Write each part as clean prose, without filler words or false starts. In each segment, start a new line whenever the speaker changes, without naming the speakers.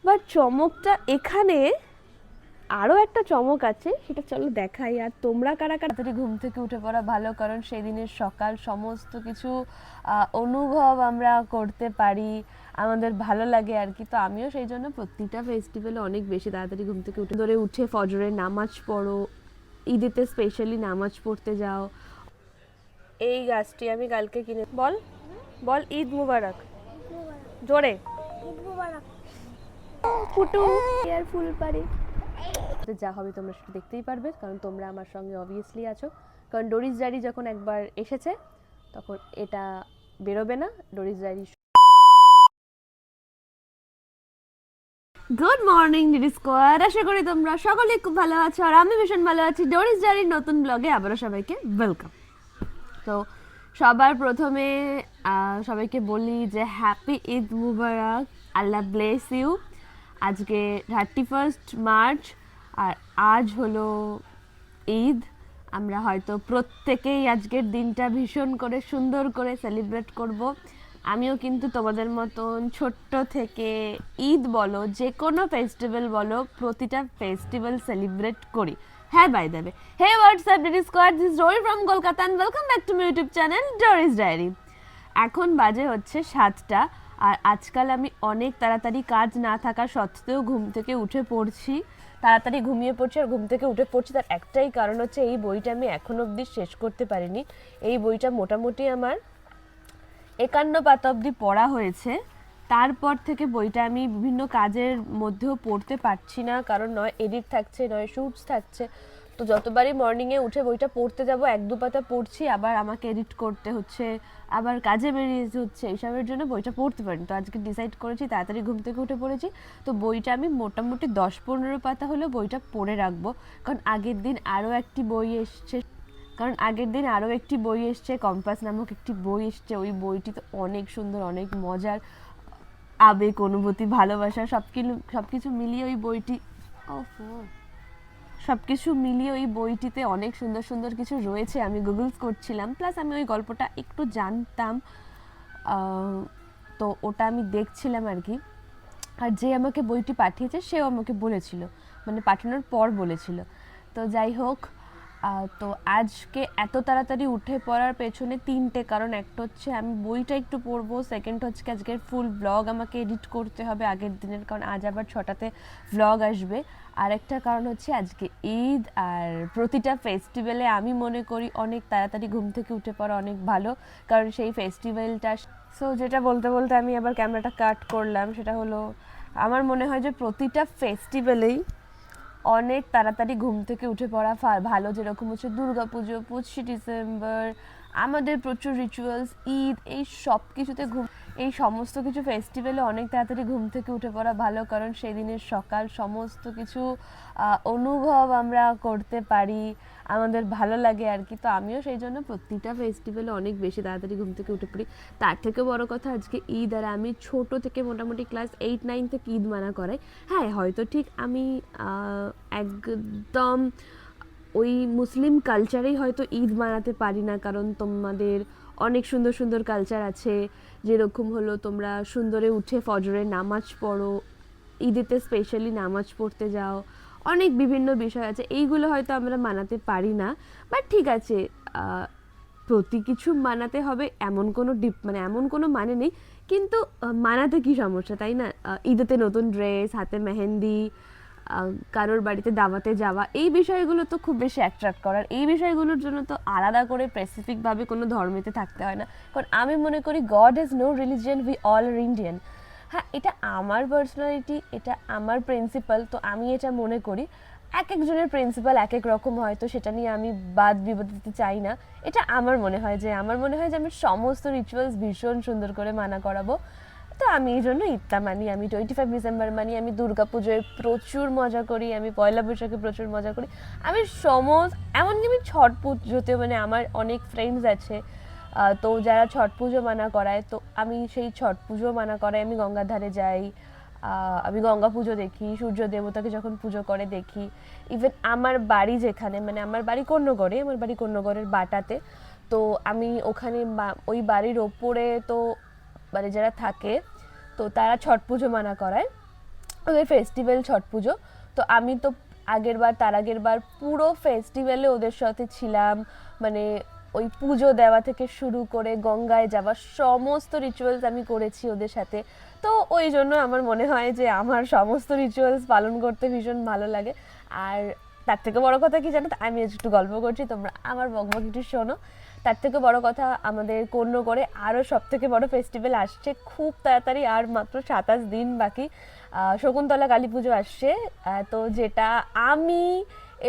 But চমকটা এখানে আরও একটা চমক আছে, সেটা চলো দেখাই। আর তোমরা কারা কারা তাড়াতাড়ি ঘুম থেকে উঠে পড়া ভালো, কারণ সেই দিনের সকাল সমস্ত কিছু অনুভব আমরা করতে পারি, আমাদের ভালো লাগে আর কি। তো আমিও সেই জন্য প্রতিটা ফেস্টিভ্যালে অনেক বেশি তাড়াতাড়ি ঘুম থেকে উঠে ফজরের নামাজ পড়ো, ঈদেতে স্পেশালি নামাজ পড়তে যাও। এই গাছটি আমি কালকে কিনে, বল বল ঈদ মুবারক জোরে, ফুটু আর ফুল পারে। যা হবে তোমরা সেটা দেখতেই পারবে, কারণ তোমরা আমার সঙ্গে অবভিয়াসলি আছো। কারণ ডোরিস ডায়েরি যখন একবার এসেছে তখন এটা বেরোবে না। Doris diary. Good morning DD squad, আশা করি তোমরা সকলে খুব ভালো আছো আর আমি ভীষণ ভালো আছি। ডোরিস ডায়েরির নতুন ব্লগে আবারও সবাইকে ওয়েলকাম। তো সবার প্রথমে সবাইকে বলি যে happy Eid Mubarak, Allah bless you. আজকে 31 মার্চ আর আজ হলো ঈদ। আমরা হয়তো প্রত্যেকেই আজকের দিনটা ভীষণ করে সুন্দর করে সেলিব্রেট করব। আমিও কিন্তু তোমাদের মতন ছোট্ট থেকে ঈদ বলো, যে কোনো ফেস্টিভ্যাল বলো, প্রতিটা ফেস্টিভ্যাল সেলিব্রেট করি। হ্যাঁ, by the way, hey WhatsApp DD squad, this Dori from Kolkata and welcome back to my YouTube channel Dori's diary. এখন বাজে হচ্ছে 7টা আর আজকাল আমি অনেক তাড়াতাড়ি কাজ না থাকা সত্ত্বেও ঘুম থেকে উঠে পড়ছি, তাড়াতাড়ি ঘুমিয়ে পড়ছি আর ঘুম থেকে উঠে পড়ছি। তার একটাই কারণ হচ্ছে এই বইটা আমি এখনো অবধি শেষ করতে পারিনি। এই বইটা মোটামুটি আমার 51 পাতা অবধি পড়া হয়েছে। তারপর থেকে বইটা আমি বিভিন্ন কাজের মধ্যেও পড়তে পারছি না, কারণ নয় এডিট থাকছে, নয় শ্যুটস থাকছে। তো যতবারই মর্নিংয়ে উঠে বইটা পড়তে যাব, 1-2 পাতা পড়ছি, আবার আমাকে এডিট করতে হচ্ছে, আবার কাজে বেরিয়ে যেতে হচ্ছে, এইসবের জন্য বইটা পড়তে পারিনি। তো আজকে ডিসাইড করেছি, তাড়াতাড়ি ঘুম থেকে উঠে পড়েছি, তো বইটা আমি মোটামুটি 10-15 পাতা হলেও বইটা পড়ে রাখবো। কারণ আগের দিন আরও একটি বই এসছে, কম্পাস নামক একটি বই এসছে। ওই বইটি তো অনেক সুন্দর, অনেক মজার, আবেগ, অনুভূতি, ভালোবাসা সবকিছু মিলিয়ে ওই বইটিতে অনেক সুন্দর সুন্দর কিছু রয়েছে। আমি গুগলস করছিলাম, প্লাস আমি ওই গল্পটা একটু জানতাম, তো ওটা আমি দেখছিলাম আর কি। আর যে আমাকে বইটি পাঠিয়েছে সেও আমাকে বলেছিল, মানে পাঠানোর পর বলেছিল। তো যাই হোক, তো আজকে এত তাড়াতাড়ি উঠে পড়ার পেছনে 3টে কারণ। একটা হচ্ছে আমি বইটা একটু পড়বো, সেকেন্ড হচ্ছে আজকের ফুল ব্লগ আমাকে এডিট করতে হবে আগের দিনের, কারণ আজ আবার 6টাতে ব্লগ আসবে। আর একটা কারণ হচ্ছে আজকে ঈদ, আর প্রতিটা ফেস্টিভ্যালে আমি মনে করি অনেক তাড়াতাড়ি ঘুম থেকে উঠে পড়া অনেক ভালো, কারণ সেই ফেস্টিভ্যালটা। সো যেটা বলতে বলতে আমি আবার ক্যামেরাটা কাট করলাম, সেটা হলো আমার মনে হয় যে প্রতিটা ফেস্টিভ্যালেই অনেক তাড়াতাড়ি ঘুম থেকে উঠে পড়া ভালো। যেরকম হচ্ছে দুর্গাপুজো, 25শে ডিসেম্বর, আমাদের প্রচুর রিচুয়ালস, ঈদ, এই সমস্ত কিছু ফেস্টিভ্যালে অনেক তাড়াতাড়ি ঘুম থেকে উঠে পড়া ভালো, কারণ সেই দিনের সকাল সমস্ত কিছু অনুভব আমরা করতে পারি, আমাদের ভালো লাগে আর কি। তো আমিও সেই জন্য প্রতিটা ফেস্টিভ্যালে অনেক বেশি তাড়াতাড়ি ঘুম থেকে উঠে পড়ি। তার থেকে বড় কথা আজকে ঈদ, আর আমি ছোট থেকে মোটামুটি ক্লাস 8-9 থেকে ঈদ মানা করাই। হ্যাঁ, হয়তো ঠিক আমি একদম ওই মুসলিম কালচারেই হয়তো ঈদ মানাতে পারি না, কারণ তোমাদের অনেক সুন্দর সুন্দর কালচার আছে, যেরকম হলো তোমরা সুন্দরে উঠে ফজরের নামাজ পড়ো, ঈদেতে স্পেশালি নামাজ পড়তে যাও, অনেক বিভিন্ন বিষয় আছে, এইগুলো হয়তো আমরা মানাতে পারি না। বাট ঠিক আছে, প্রতি কিছু মানাতে হবে এমন কোনো মানে নেই, কিন্তু মানাতে কি সমস্যা, তাই না? ঈদেতে নতুন ড্রেস, হাতে মেহেন্দি, কারোর বাড়িতে দাওয়াতে যাওয়া, এই বিষয়গুলো তো খুব বেশি অ্যাট্রাক্ট করার। এই বিষয়গুলোর জন্য তো আলাদা করে স্পেসিফিকভাবে কোনো ধর্মেতে থাকতে হয় না, কারণ আমি মনে করি God has no religion, we all are Indian. হ্যাঁ, এটা আমার পার্সোনালিটি, এটা আমার প্রিন্সিপাল, তো আমি এটা মনে করি। এক একজনের প্রিন্সিপাল এক এক রকম হয়, তো সেটা নিয়ে আমি বাদ বিবাদ দিতে চাই না। এটা আমার মনে হয় যে আমি সমস্ত রিচুয়ালস ভীষণ সুন্দর করে মানা করাবো। তো আমি এই জন্য ঈদটা মানি, আমি 25 ডিসেম্বর মানি, আমি দুর্গা পুজোয় প্রচুর মজা করি, আমি পয়লা বৈশাখে প্রচুর মজা করি, আমি এমনকি আমি ছট পুজোতেও, মানে আমার অনেক ফ্রেন্ডস আছে তো যারা ছট পুজো মানা করায়, তো আমি সেই ছট পুজো মানা করাই, আমি গঙ্গার ধারে যাই, আমি গঙ্গা পুজো দেখি, সূর্য দেবতাকে যখন পুজো করে দেখি। ইভেন আমার বাড়ি যেখানে, মানে আমার বাড়ি কন্যগড়ের বাটাতে, তো আমি ওখানে ওই বাড়ির ওপরে তো মানে যারা থাকে তো তারা ছট পুজো মানা করায়, ওদের ফেস্টিভ্যাল ছট পুজো। তো আমি তো তার আগের বার পুরো ফেস্টিভ্যালে ওদের সাথে ছিলাম, মানে ওই পুজো দেওয়া থেকে শুরু করে গঙ্গায় যাওয়া সমস্ত রিচুয়ালস আমি করেছি ওদের সাথে। তো ওই জন্য আমার মনে হয় যে আমার সমস্ত রিচুয়ালস পালন করতে ভীষণ ভালো লাগে। আর তার থেকে বড় কথা কি জানো, আমি একটু গল্প করছি, তোমরা আমার বকবক একটু শোনো। তার থেকে বড় কথা, আমাদের করে আরও সব থেকে বড় ফেস্টিভ্যাল আসছে খুব তাড়াতাড়ি, আর মাত্র 27 দিন বাকি। শকুন্তলা কালী পুজো আসছে। তো যেটা আমি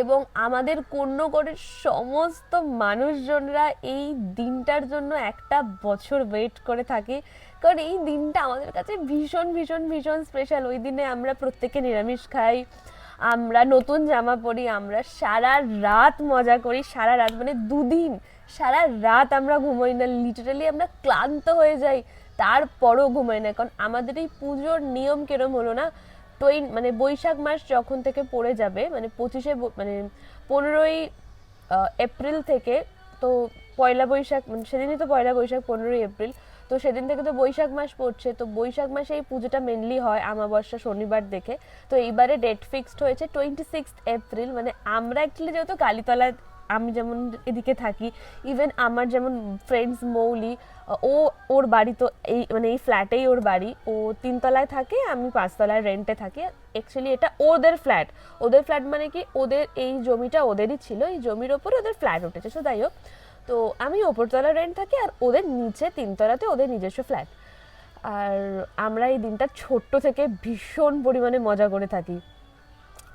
এবং আমাদের কন্যগড়ের সমস্ত মানুষজনরা এই দিনটার জন্য একটা বছর ওয়েট করে থাকি, কারণ এই দিনটা আমাদের কাছে ভীষণ ভীষণ ভীষণ স্পেশাল। ওই দিনে আমরা প্রত্যেকে নিরামিষ খাই, আমরা নতুন জামা পরি, আমরা সারা রাত মজা করি, সারা রাত মানে 2 দিন সারা রাত আমরা ঘুমোই না, লিটারালি আমরা ক্লান্ত হয়ে যাই, তারপরও ঘুমাই না। কারণ আমাদের এই পুজোর নিয়ম কিরম হলো না, মানে বৈশাখ মাস যখন থেকে পড়ে যাবে, মানে 15ই এপ্রিল থেকে, তো পয়লা বৈশাখ মানে সেদিনই তো পয়লা বৈশাখ, 15ই এপ্রিল। তো সেদিন থেকে তো বৈশাখ মাস পড়ছে, তো বৈশাখ মাসে এই পুজোটা মেনলি হয় আমাবস্যা শনিবার দেখে। তো এইবারে ডেট ফিক্সড হয়েছে 26 এপ্রিল। মানে আমরা অ্যাকচুয়ালি যেহেতু কালীতলায়, আমি যেমন এদিকে থাকি, ইভেন আমার যেমন ফ্রেন্ডস মৌলি, ওর বাড়ি তো এই ফ্ল্যাটেই ওর বাড়ি, ও 3 তলায় থাকে, আমি 5 তলায় রেন্টে থাকি। অ্যাকচুয়ালি এটা ওদের ফ্ল্যাট মানে কি, ওদের এই জমিটা ওদেরই ছিল, এই জমির ওপরে ওদের ফ্ল্যাট উঠেছে। সো যাই হোক, তো আমি ওপরতলায় রেন্ট থাকি, আর ওদের নিচে 3 তলাতে ওদের নিজস্ব ফ্ল্যাট। আর আমরা এই দিনটা ছোট্ট থেকে ভীষণ পরিমাণে মজা করে থাকি,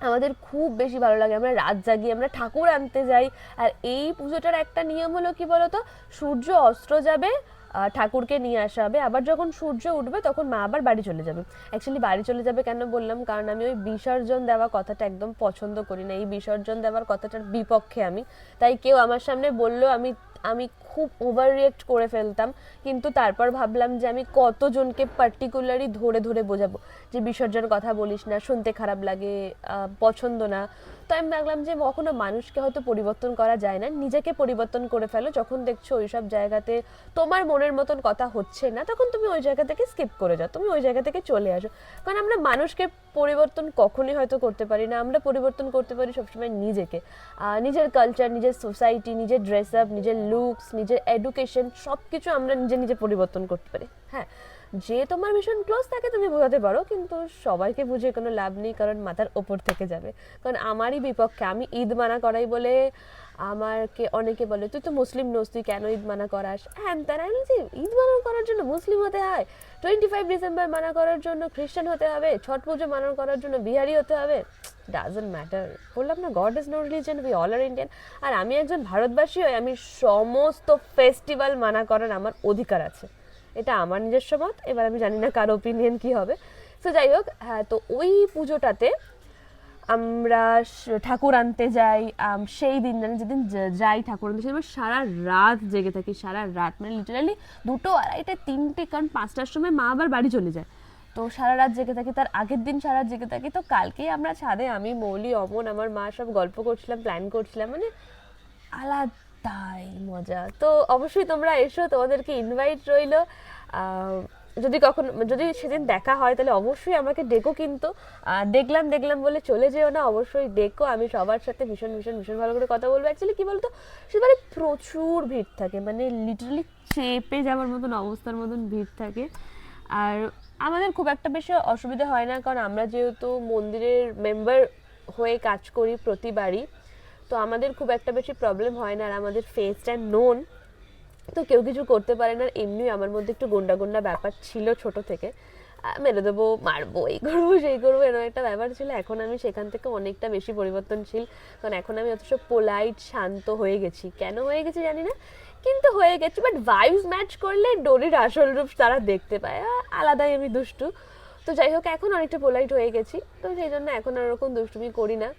আমাদের খুব বেশি ভালো লাগে। আমরা রাত জাগি, আমরা ঠাকুর আনতে যাই। আর এই পুজোটার একটা নিয়ম হলো কি বলতো, সূর্য অস্ত যাবে, ঠাকুরকে নিয়ে আসা হবে, আবার যখন সূর্য উঠবে তখন মা আবার বাড়ি চলে যাবে। অ্যাকচুয়ালি বাড়ি চলে যাবে কেন বললাম, কারণ আমি ওই বিসর্জন দেওয়া কথাটা একদম পছন্দ করি না, এই বিসর্জন দেওয়ার কথাটার বিপক্ষে আমি। তাই কেউ আমার সামনে বললেও আমি আমি খুব ওভার রিয়েক্ট করে ফেলতাম। কিন্তু তারপর ভাবলাম যে আমি কতজনকে পার্টিকুলারলি ধরে ধরে বোঝাবো যে বিসর্জনের কথা বলিস না, শুনতে খারাপ লাগে, পছন্দ না। তো আমি ভাবলাম যে কখনো মানুষকে হয়তো পরিবর্তন করা যায় না, নিজেকে পরিবর্তন করে ফেলো। যখন দেখছো ওইসব জায়গাতে তোমার মনের মতন কথা হচ্ছে না, তখন তুমি ওই জায়গা থেকে স্কিপ করে যাও, তুমি ওই জায়গা থেকে চলে আসো। কারণ আমরা মানুষকে পরিবর্তন কখনোই হয়তো করতে পারি না, আমরা পরিবর্তন করতে পারি সবসময় নিজেকে, নিজের কালচার, নিজের সোসাইটি, নিজের ড্রেস আপ, নিজের লুকস, নিজের এডুকেশন, সব কিছু আমরা নিজে নিজে পরিবর্তন করতে পারি। হ্যাঁ, যে তোমার ভীষণ ক্লোজ থাকে তুমি বোঝাতে পারো, কিন্তু সবাইকে বুঝে কোনো লাভ নেই, কারণ মাথার ওপর থেকে যাবে। কারণ আমারই বিপক্ষে, আমি ঈদ মানা করাই বলে আমাকে অনেকে বলে তুই তো মুসলিম নোস, তুই কেন ঈদ মানা করাস, হ্যাঁ তারা বলছি ঈদ মানা করার জন্য মুসলিম হতে হয়, 25 ডিসেম্বর মানা করার জন্য খ্রিস্টান হতে হবে, ছট পুজো মানা করার জন্য বিহারি হতে হবে, ডাজন্ট ম্যাটার। বললাম না, God is no religion, we all are Indian. আর আমি একজন ভারতবাসী হয়ে আমি সমস্ত ফেস্টিভ্যাল মানা করার আমার অধিকার আছে, এটা আমার নিজস্ব মত। এবার আমি জানি না কার ওপিনিয়ন কি হবে। তো যাই হোক, হ্যাঁ, তো ওই পুজোটাতে আমরা ঠাকুর আনতে যাই। সেই দিন মানে যেদিন যাই ঠাকুর আনতে, সেদিন সারা রাত জেগে থাকি, সারা রাত মানে লিটারালি 2টো, 2:30, 3টে, কারণ 5টার সময় মা আবার বাড়ি চলে যায়। তো সারা রাত জেগে থাকি, তার আগের দিন সারা রাত জেগে থাকি। তো কালকেই আমরা ছাদে, আমি মৌলি, অমন, আমার মা সব গল্প করছিলাম, প্ল্যান করছিলাম, মানে আলাদাই মজা। তো অবশ্যই তোমরা এসো, তোমাদেরকে ইনভাইট রইলো। যদি সেদিন দেখা হয় তাহলে অবশ্যই আমাকে ডেকো, কিন্তু দেখলাম বলে চলে যেও না, অবশ্যই ডেকো। আমি সবার সাথে ভীষণ ভীষণ ভীষণ ভালো করে কথা বলবো। অ্যাকচুয়ালি কি বলতো, সেবারে প্রচুর ভিড় থাকে, মানে লিটারালি চেপে যাওয়ার মতন অবস্থার মতন ভিড় থাকে। আর আমাদের খুব একটা বেশি অসুবিধা হয় না, কারণ আমরা যেহেতু মন্দিরের মেম্বার হয়ে কাজ করি প্রতিবারই, তো আমাদের খুব একটা বেশি প্রবলেম হয় না। আর আমাদের ফেসটা নোন, তো কেউ কিছু করতে পারে না। এমনি আমার মধ্যে একটু গুন্ডা গুন্ডা ব্যাপার ছিল ছোট থেকে, মেরে দেবো, মারবো, এই করবো সেই করবো, এরকম একটা ব্যাপার ছিল। এখন আমি সেখান থেকে অনেকটা বেশি পরিবর্তনশীল, কারণ এখন আমি অথচ পোলাইট, শান্ত হয়ে গেছি। কেন হয়ে গেছি জানি না, কিন্তু হয়ে গেছি। বাট ভাইবস ম্যাচ করলে ডোরির আসল রূপ তারা দেখতে পায়, আলাদাই আমি দুষ্টু। তো যাই হোক, এখন অনেকটা পোলাইট হয়ে গেছি, তো সেই জন্য এখন আর ওরকম দুষ্টুমি করি না।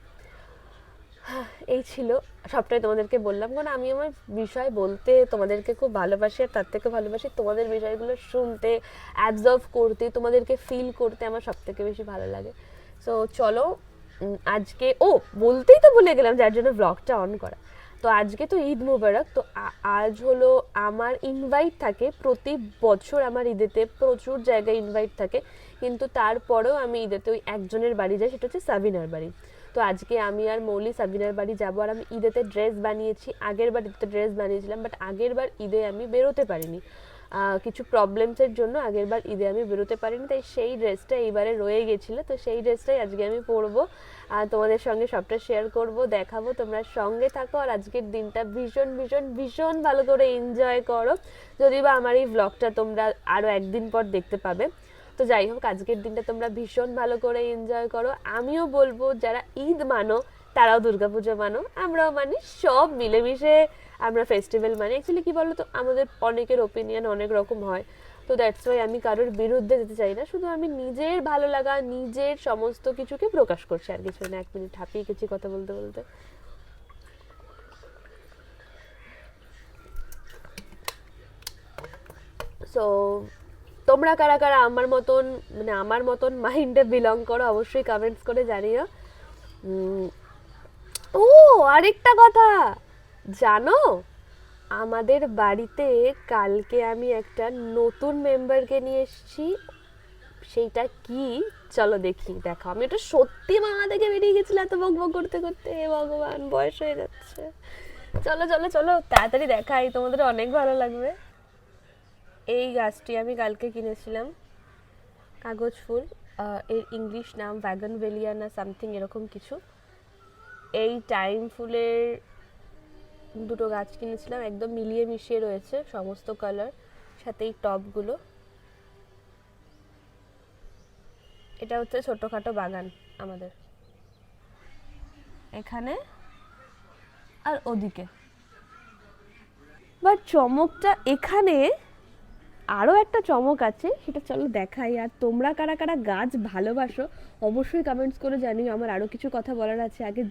এই ছিল, সবটাই তোমাদেরকে বললাম, কারণ আমি আমার বিষয় বলতে তোমাদেরকে খুব ভালোবাসি, আর তার থেকে ভালোবাসি তোমাদের বিষয়গুলো শুনতে, অ্যাবজর্ভ করতে, তোমাদেরকে ফিল করতে আমার সব থেকে বেশি ভালো লাগে। সো চলো, আজকে বলতেই তো ভুলে গেলাম যার জন্য ব্লগটা অন করা। তো আজকে তো ঈদ মোবারক, তো আজ হলো আমার ইনভাইট থাকে প্রতি বছর, আমার ঈদেতে প্রচুর জায়গায় ইনভাইট থাকে, কিন্তু তারপরেও আমি ঈদেতে ওই একজনের বাড়ি যাই, সেটা হচ্ছে সাবিনার বাড়ি। তো আজকে আমি আর মৌলি সাবিনার বাড়ি যাবো। আর আমি ঈদেতে ড্রেস বানিয়েছি, আগের বার ঈদেতে ড্রেস বানিয়েছিলাম, বাট আগের বার ঈদে আমি বেরোতে পারিনি কিছু প্রবলেমসের জন্য। আগের বার ঈদে আমি বেরোতে পারিনি, তাই সেই ড্রেসটা এইবারে রয়ে গেছিলো, তো সেই ড্রেসটাই আজকে আমি পরবো আর তোমাদের সঙ্গে সবটা শেয়ার করব, দেখাবো। তোমরা সঙ্গে থাকো আর আজকের দিনটা ভীষণ ভীষণ ভীষণ ভালো করে এনজয় করো। যদি বা আমার এই ব্লগটা তোমরা আরও একদিন পর দেখতে পাবে, তো যাই হোক আজকের দিনটা তোমরা ভীষণ ভালো করে এনজয় করো। আমিও বলবো যারা ঈদ মানো তারাও দুর্গাপুজো মানো, আমরাও মানি, সব মিলেমিশে আমরা ফেস্টিভ্যাল মানি। অ্যাকচুয়ালি কী বলো তো, আমাদের অনেকের ওপিনিয়ন অনেক রকম হয়, তো দ্যাটস ওয়াই আমি কারোর বিরুদ্ধে যেতে চাই না, শুধু আমি নিজের ভালো লাগা নিজের সমস্ত কিছুকে প্রকাশ করছি, আর কিছু না। 1 মিনিট হাঁপিয়ে গেছি কথা বলতে বলতে। সো তোমরা কারা কারা আমার মতন, মানে আমার মতন মাইন্ডে বিলং করো অবশ্যই কমেন্টস করে জানিও। ও আরেকটা কথা জানো, আমাদের বাড়িতে কালকে আমি একটা নতুন মেম্বারকে নিয়ে এসেছি। সেইটা কি চলো দেখি, দেখো। আমি এটা সত্যি মামা থেকে বেরিয়ে গেছিলাম এত বক বক করতে করতে, ভগবান বয়স হয়ে যাচ্ছে। চলো চলো চলো তাড়াতাড়ি দেখাই, তোমাদের অনেক ভালো লাগবে। এই গাছটি আমি কালকে কিনেছিলাম, কাগজ ফুল, এর ইংলিশ নাম ভ্যাগনভেলিয়া না সামথিং এরকম কিছু। এই টাইম ফুলের দুটো গাছ কিনেছিলাম, একদম মিলিয়ে মিশিয়ে রয়েছে সমস্ত কালার, সাথে এই টবগুলো। এটা হচ্ছে ছোটখাটো বাগান আমাদের এখানে আর ওদিকে। বাট চমকটা এখানে আরও একটা চমক আছে, সেটা চলো দেখাই। আর তোমরা কারা কারা গাছ ভালোবাসো অবশ্যই কমেন্টস করে জানিও। আমার আরও কিছু কথা বলার আছে, আগে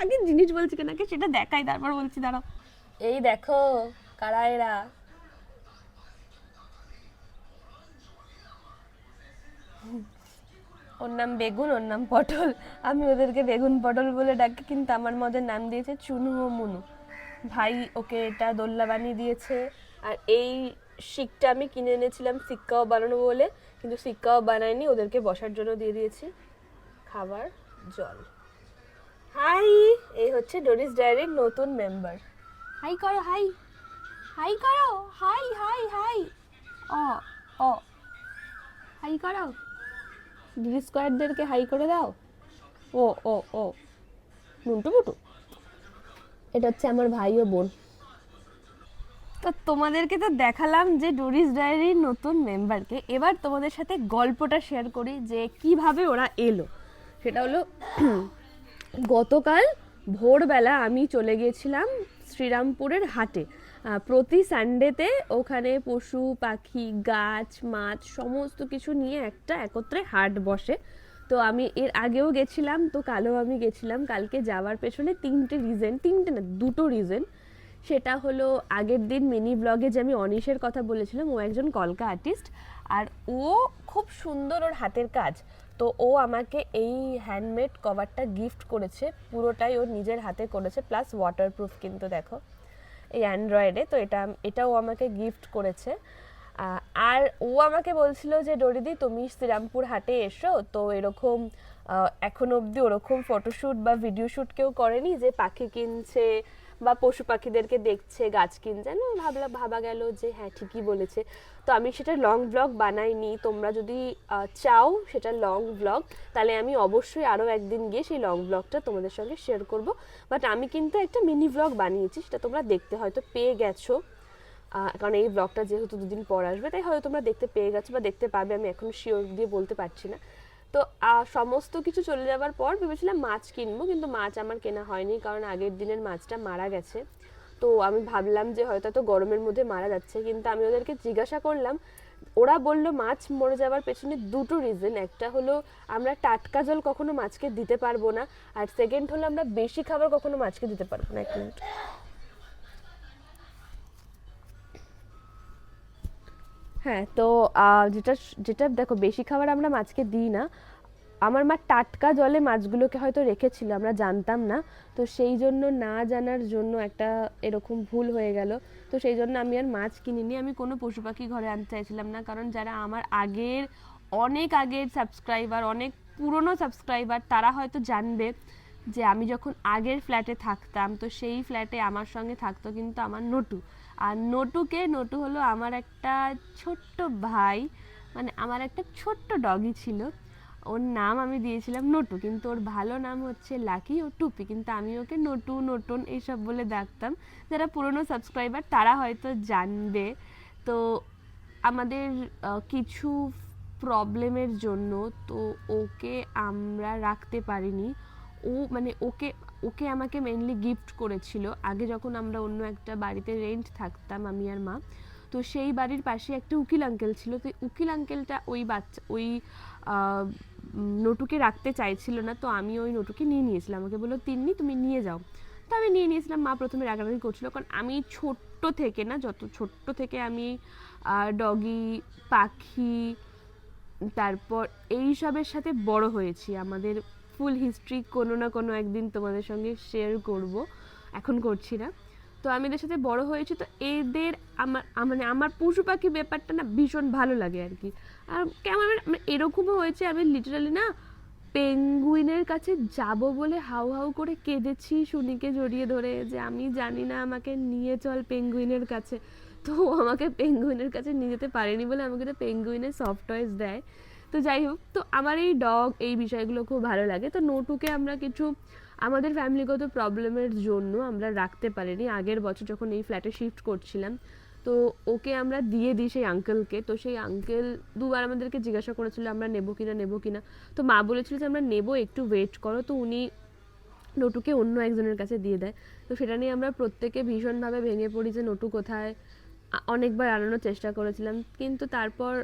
আগে জিনিস বলছি কেন, আগে সেটা দেখাই তারপর বলছি, দাঁড়াও। এই দেখো কারা এরা, ওর নাম বেগুন, ওর নাম পটল। আমি ওদেরকে বেগুন পটল বলে ডাকি, কিন্তু আমার মধ্যে নাম দিয়েছে চুনু ও মুনু। ভাই ওকে এটা দোল্লা বানিয়ে দিয়েছে। আর এই শিকটা আমি কিনে এনেছিলাম সিক্কাও বানানো বলে, কিন্তু সিক্কাও বানায়নি, ওদেরকে বসার জন্য দিয়ে দিয়েছি। খাবার জল। হাই, এই হচ্ছে ডোরিস ডায়েরির নতুন মেম্বার। হাই করো, হাই হাই করো, হাই হাই হাই, ও ও হাই করো, ডিডি স্কোয়ারদেরকে হাই করে দাও। ও ও ও নুন্টু মুটু, এটা হচ্ছে আমার ভাই ও বোন। তো তোমাদেরকে তো দেখালাম যে ডোরিস ডায়েরির নতুন মেম্বারকে, এবার তোমাদের সাথে গল্পটা শেয়ার করি যে কিভাবে ওরা এলো। সেটা হলো গতকাল ভোরবেলা আমি চলে গিয়েছিলাম শ্রীরামপুরের হাটে। প্রতি সানডেতে ওখানে পশু পাখি গাছ মাছ সমস্ত কিছু নিয়ে একটা একত্রে হাট বসে। তো আমি এর আগেও গেছিলাম, তো কালও আমি গেছিলাম। কালকে যাওয়ার পেছনে তিনটে না দুটো রিজন। সেটা হলো আগের দিন মিনি ব্লগে যে আমি অনিশের কথা বলেছিলাম, ও একজন কলকা আর্টিস্ট, আর ও খুব সুন্দর ওর হাতের কাজ। তো ও আমাকে এই হ্যান্ডমেড কভারটা গিফট করেছে, পুরোটাই ওর নিজের হাতে করেছে, প্লাস ওয়াটারপ্রুফ কিন্তু দেখো এই অ্যান্ড্রয়েডে। তো এটাও আমাকে গিফট করেছে। আর ও আমাকে বলছিল যে ডরিদি তুমি শ্রীরামপুর হাটে এসো, তো এরকম এখনো অবধি ওরকম ফটোশ্যুট বা ভিডিও শ্যুট কেউ করেনি যে পাখি কিনছে বা পশু পাখিদেরকে দেখছে গাছ কিনছে না। ভাবা গেল যে হ্যাঁ ঠিকই বলেছে। তো আমি সেটা লং ব্লগ বানাইনি, তোমরা যদি চাও সেটা লং ব্লগ, তাহলে আমি অবশ্যই আরও একদিন গিয়ে সেই লং ব্লগটা তোমাদের সঙ্গে শেয়ার করব। বাট আমি কিন্তু একটা মিনি ব্লগ বানিয়েছি, সেটা তোমরা দেখতে হয়তো পেয়ে গেছো, কারণ এই ব্লগটা যেহেতু 2 দিন পর আসবে, তাই হয়তো তোমরা দেখতে পেয়ে গেছো বা দেখতে পাবে, আমি এখন শিওর দিয়ে বলতে পারছি না। তো সমস্ত কিছু চলে যাওয়ার পর ভেবেছিলাম মাছ কিনবো, কিন্তু মাছ আমার কেনা হয়নি, কারণ আগের দিনের মাছটা মারা গেছে। তো আমি ভাবলাম যে হয়তো তো গরমের মধ্যে মারা যাচ্ছে, কিন্তু আমি ওদেরকে জিজ্ঞাসা করলাম, ওরা বললো মাছ মরে যাওয়ার পেছনে দুটো রিজন। একটা হলো আমরা টাটকা জল কখনো মাছকে দিতে পারবো না, আর সেকেন্ড হলো আমরা বেশি খাবার কখনো মাছকে দিতে পারবো না। 1 মিনিট। হ্যাঁ, তো যেটা যেটা দেখো, বেশি খাবার আমরা মাছকে দিই না, আমার মা টাটকা জলে মাছগুলোকে হয়তো রেখেছিল, আমরা জানতাম না। তো সেই জন্য না জানার জন্য একটা এরকম ভুল হয়ে গেল। তো সেই জন্য আমি আর মাছ কিনিনি। আমি কোনো পশু পাখি ঘরে আনতে চাইছিলাম না, কারণ যারা আমার অনেক আগের সাবস্ক্রাইবার, অনেক পুরনো সাবস্ক্রাইবার, তারা হয়তো জানবে যে আমি যখন আগের ফ্ল্যাটে থাকতাম, তো সেই ফ্ল্যাটে আমার সঙ্গে থাকতো কিন্তু আমার নটু। আর নটু হলো আমার একটা ছোট্ট ভাই, মানে আমার একটা ছোট্ট ডগি ছিল। ওর নাম আমি দিয়েছিলাম নটু, কিন্তু ওর ভালো নাম হচ্ছে লাকি ও টুপি, কিন্তু আমি ওকে নটু, নটন এইসব বলে ডাকতাম। যারা পুরনো সাবস্ক্রাইবার তারা হয়তো জানবে। তো আমাদের কিছু প্রবলেমের জন্য তো ওকে আমরা রাখতে পারিনি। ও মানে ওকে ওকে আমাকে মেনলি গিফট করেছিল আগে, যখন আমরা অন্য একটা বাড়িতে রেন্ট থাকতাম আমি আর মা। তো সেই বাড়ির পাশে একটা উকিল আঙ্কেল ছিল। তো উকিল আঙ্কেলটা ওই নটুকে রাখতে চাইছিল না। তো আমি ওই নটুকে নিয়ে নিয়েছিলাম, আমাকে বললো তিন্নি তুমি নিয়ে যাও। তো আমি নিয়ে নিয়েছিলাম। মা প্রথমে রাগারাগি করছিল, কারণ আমি ছোট্ট থেকে না, যত ছোট্ট থেকে আমি ডগি, পাখি, তারপর এইসবের সাথে বড় হয়েছি। আমাদের ফুল হিস্ট্রি কোনো না কোনো একদিন তোমাদের সঙ্গে শেয়ার করব, এখন করছি না। তো আমি এদের সাথে বড় হয়েছি। তো এদের মানে আমার পশু পাখি ব্যাপারটা না ভীষণ ভালো লাগে আর কি। আর কেমন এরকমও হয়েছে, আমি লিটারালি না পেঙ্গুইনের কাছে যাব বলে হাউ হাউ করে কেঁদেছি শুনিকে জড়িয়ে ধরে, যে আমি জানি না, আমাকে নিয়ে চল পেঙ্গুইনের কাছে। তো আমাকে পেঙ্গুইনের কাছে নিয়ে যেতে পারেনি বলে আমাকে তো পেঙ্গুইনের সফট টয়েস দেয়। তো যাই হোক, তো আমার এই ডগ এই বিষয়গুলো খুব ভালো লাগে। তো নটুকে আমরা কিছু আমাদের ফ্যামিলিগত প্রবলেমের জন্য আমরা রাখতে পারিনি আগের বছর যখন এই ফ্ল্যাটে শিফট করছিলাম। তো ওকে আমরা দিয়ে দিই সেই আঙ্কেলকে। তো সেই আঙ্কেল দুবার আমাদেরকে জিজ্ঞাসা করেছিল আমরা নেবো কিনা। তো মা বলেছিল যে আমরা নেবো, একটু ওয়েট করো। তো উনি নটুকে অন্য একজনের কাছে দিয়ে দেয়। তো সেটা নিয়ে আমরা প্রত্যেকে ভীষণভাবে ভেঙে পড়ি যে নটু কোথায়। অনেকবার আনানোর চেষ্টা করেছিলাম, কিন্তু তারপর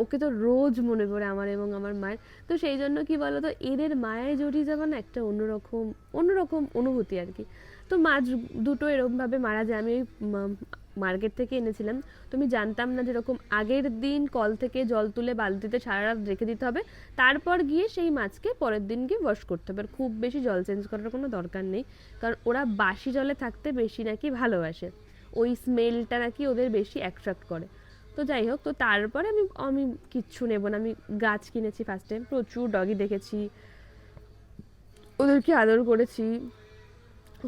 ওকে তো রোজ মনে পড়ে আমার এবং আমার মায়ের। তো সেই জন্য কি বলতো, এদের মায়ায় জড়িয়ে যাওয়া না একটা অন্যরকম অনুভূতি আর কি। তো মাছ দুটো এরকমভাবে মারা যায়। আমি ওই মার্কেট থেকে এনেছিলাম। তো আমি জানতাম না যেরকম আগের দিন কল থেকে জল তুলে বালতিতে সারা রাত রেখে দিতে হবে, তারপর গিয়ে সেই মাছকে পরের দিন গিয়ে ওয়াশ করতে হবে। আর খুব বেশি জল চেঞ্জ করার কোনো দরকার নেই, কারণ ওরা বাসি জলে থাকতে বেশি নাকি ভালোবাসে। ওই স্মেলটা নাকি ওদের বেশি অ্যাট্রাক্ট করে। তো যাই হোক, তো তারপরে আমি আমি কিচ্ছু নেব না। আমি গাছ কিনেছি ফার্স্ট টাইম, প্রচুর ডগি দেখেছি, ওদেরকে আদর করেছি,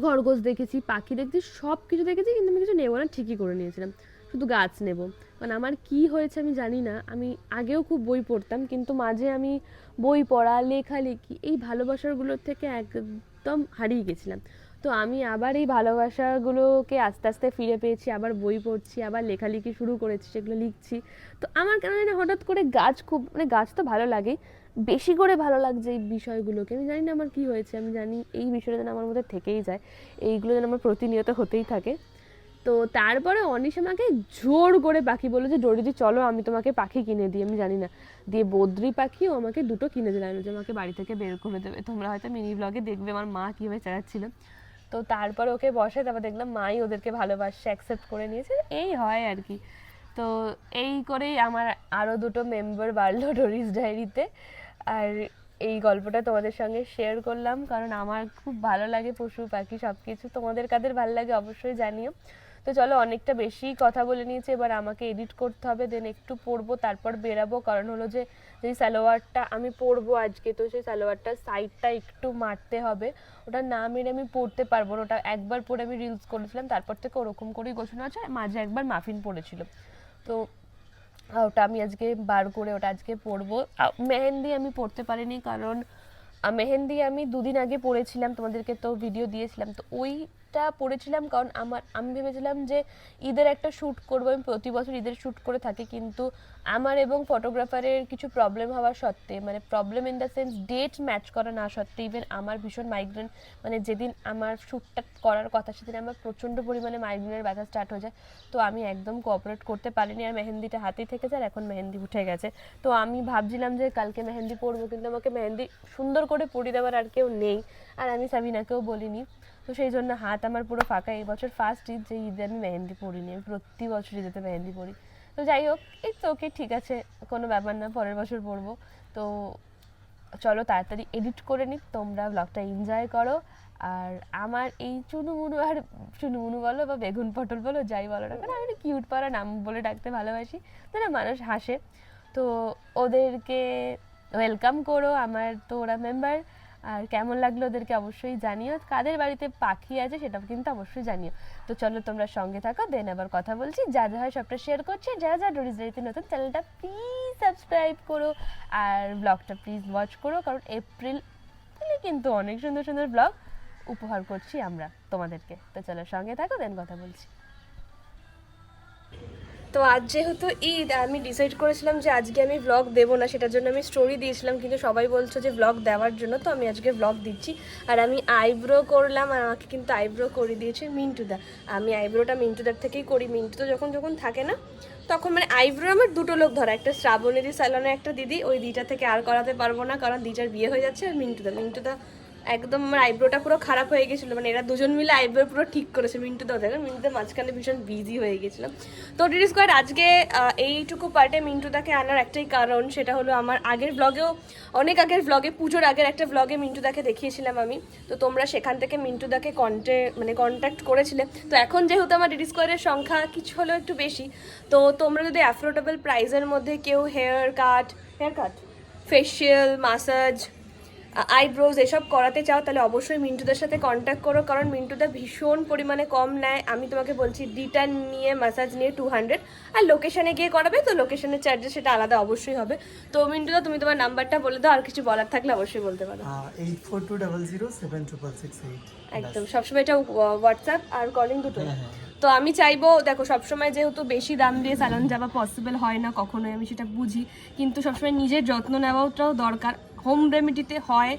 খরগোশ দেখেছি, পাখি দেখেছি, সব কিছু দেখেছি, কিন্তু আমি কিছু নেবো না ঠিকই করে নিয়েছিলাম, শুধু গাছ নেব। কারণ আমার কি হয়েছে আমি জানি না। আমি আগেও খুব বই পড়তাম, কিন্তু মাঝে আমি বই পড়া, লেখালেখি এই ভালোবাসাগুলোর থেকে একদম হারিয়ে গেছিলাম। তো আমি আবার এই ভালোবাসাগুলোকে আস্তে আস্তে ফিরে পেয়েছি, আবার বই পড়ছি, আবার লেখালেখি শুরু করেছি, সেগুলো লিখছি। তো আমার কেন জানি হঠাৎ করে গাছ খুব, মানে গাছ তো ভালো লাগেই, বেশি করে ভালো লাগছে এই বিষয়গুলোকে। আমি জানি না আমার কি হয়েছে, আমি জানি এই বিষয়টা যেন আমার মধ্যে থেকেই যায়, এইগুলো যেন আমার প্রতিনিয়ত হতেই থাকে। তো তারপরে অনিশ আমাকে জোর করে পাখি বললো যে ডোরিদি চলো আমি তোমাকে পাখি কিনে দিই। আমি জানি না, দিয়ে বদ্রি পাখিও আমাকে দুটো কিনে দিলাম, যে আমাকে বাড়ি থেকে বের করে দেবে। তোমরা হয়তো মিনি ব্লগে দেখবে আমার মা কীভাবে চালাচ্ছিল। তো তারপরে ওকে বসে, তারপর দেখলাম মাই ওদেরকে ভালোবাসে, অ্যাকসেপ্ট করে নিয়েছে, এই হয় আর কি। তো এই করেই আমার আরও দুটো মেম্বার বাড়লো ডোরিস ডায়েরিতে। আর এই গল্পটা তোমাদের সঙ্গে শেয়ার করলাম, কারণ আমার খুব ভালো লাগে পশু পাখি সব কিছু। তোমাদের কাদের ভালো লাগে অবশ্যই জানিও। তো চলো, অনেকটা বেশি কথা বলে নিয়েছি, এবার আমাকে এডিট করতে হবে, দেন একটু পরবো, তারপর বেরাবো। কারণ হলো যে যেই সালোয়ারটা আমি পরবো আজকে, তো সেই সালোয়ারটার সাইডটা একটু মারতে হবে। ওটা না মেরে আমি পরতে পারবো না। ওটা একবার পরে আমি রিলস করেছিলাম, তারপর থেকে ওরকম করেই গোছানো আছে। মাঝে একবার মাফিন পড়েছিল, তো ওটা আমি আজকে বার করে ওটা আজকে পরবো। মেহেন্দি আমি পরতে পারিনি, কারণ মেহেন্দি আমি দুদিন আগে পরেছিলাম, তোমাদেরকে তো ভিডিও দিয়েছিলাম। তো ওইটা পরেছিলাম কারণ আমি ভেবেছিলাম যে ঈদের একটা শ্যুট করবো। আমি প্রতি বছর ঈদের শ্যুট করে থাকি, কিন্তু আমার এবং ফটোগ্রাফারের কিছু প্রবলেম হওয়া সত্ত্বে, মানে problem in the sense date match করা না সত্ত্বে, ইভেন আমার ভীষণ মাইগ্রেন, মানে যেদিন আমার শ্যুটটা করার কথা সেদিন আমার প্রচণ্ড পরিমাণে মাইগ্রেনের ব্যথা স্টার্ট হয়ে যায়। তো আমি একদম কোঅপারেট করতে পারিনি, আর মেহেন্দিটা হাতেই থেকেছে, আর এখন মেহেন্দি উঠে গেছে। তো আমি ভাবছিলাম যে কালকে মেহেন্দি পরবো, কিন্তু আমাকে মেহেন্দি সুন্দর করে পরিয়ে দেওয়ার আর কেউ নেই, আর আমি সাবিনাকেও বলিনি। তো সেই জন্য হাত আমার পুরো ফাঁকা। এই বছর ফার্স্ট ঈদ যে ঈদে আমি মেহেন্দি পরিনি, আমি প্রতি বছর ঈদেতে মেহেন্দি পরি। তো যাই হোক, এই তো ওকে, ঠিক আছে, কোনো ব্যাপার না, পরের বছর পরবো। তো চলো তাড়াতাড়ি এডিট করে নিই, তোমরা ব্লগটা এনজয় করো। আর আমার এই চুনুমুনু বলো বা বেগুন পটল বলো, যাই বলো না কেন, আমি কিউট পাড়া নাম বলে ডাকতে ভালোবাসি, তো না মানুষ হাসে। তো ওদেরকে ওয়েলকাম করো, আমার তো ওরা মেম্বার। আর কেমন লাগলো ওদেরকে অবশ্যই জানিও, কাদের বাড়িতে পাখি আছে সেটাও কিন্তু অবশ্যই জানিও। তো চলো তোমরা সঙ্গে থাকো, দেন আবার কথা বলছি। যা যা হয় সবটা শেয়ার করছি, যা যা ডোরিস ডায়েরিতে নতুন, চ্যানেলটা প্লিজ সাবস্ক্রাইব করো আর ব্লগটা প্লিজ ওয়াচ করো, কারণ এপ্রিল কিন্তু অনেক সুন্দর সুন্দর ব্লগ উপহার করছি আমরা তোমাদেরকে। তো চলো সঙ্গে থাকো, দেন কথা বলছি। তো আজ যেহেতু ঈদ, আমি ডিসাইড করেছিলাম যে আজকে আমি ব্লগ দেবো না, সেটার জন্য আমি স্টোরি দিয়েছিলাম, কিন্তু সবাই বলছো যে ব্লগ দেওয়ার জন্য, তো আমি আজকে ব্লগ দিচ্ছি। আর আমি আইব্রো করলাম, আর আমাকে কিন্তু আইব্রো করে দিয়েছে মিন্টুদা। আমি আইব্রোটা মিন্টুদার থেকেই করি, মিন্টু তো যখন যখন থাকে না তখন, মানে আইব্রো আমার দুটো লোক ধরা, একটা শ্রাবণীদি স্যালনে একটা দিদি, ওই দিটা থেকে আর করাতে পারবো না, কারণ দিটার বিয়ে হয়ে যাচ্ছে। আর মিন্টুদা একদম আমার আইব্রোটা পুরো খারাপ হয়ে গেছিলো, মানে এরা দুজন মিলে আইব্রো পুরো ঠিক করেছে। মিন্টুদাও দেখেন, মিন্টুদা মাঝখানে ভীষণ বিজি হয়ে গেছিলাম। তো ডিডি স্কোয়ার আজকে এইটুকু পার্টে মিন্টুদাকে আনার একটাই কারণ, সেটা হলো আমার আগের ব্লগেও, অনেক আগের ব্লগে, পুজোর আগের একটা ব্লগে মিন্টুদাকে দেখিয়েছিলাম আমি। তো তোমরা সেখান থেকে মিন্টুদাকে কন্ট্যাক্ট করেছিলে। তো এখন যেহেতু আমার ডিডি স্কোয়ারের সংখ্যা কিছু হলেও একটু বেশি, তো তোমরা যদি অ্যাফোর্ডেবল প্রাইসের মধ্যে কেউ haircut, facial, massage, eyebrows এসব করাতে চাও, তাহলে অবশ্যই মিন্টুদার সাথে কন্ট্যাক্ট করো, কারণ মিন্টুদা ভীষণ পরিমাণে কম নেয়। আমি তোমাকে বলছি, ডিটান নিয়ে মাসাজ নিয়ে 200, আর লোকেশনে গিয়ে করাবে তো লোকেশনের চার্জেস সেটা আলাদা অবশ্যই হবে। তো মিন্টুদা তুমি তোমার নাম্বারটা বলে দাও, আর কিছু বলার থাকলে অবশ্যই বলতে পারো।
8420076668
একদম, সবসময় এটা হোয়াটসঅ্যাপ আর কলিং দুটো। তো আমি চাইবো, দেখো সবসময় যেহেতু বেশি দাম দিয়ে স্যালন যাওয়া পসিবল হয় না কখনোই, আমি সেটা বুঝি, কিন্তু সবসময় নিজের যত্ন নেওয়াটাও দরকার। হোম রেমেডিতে হয়,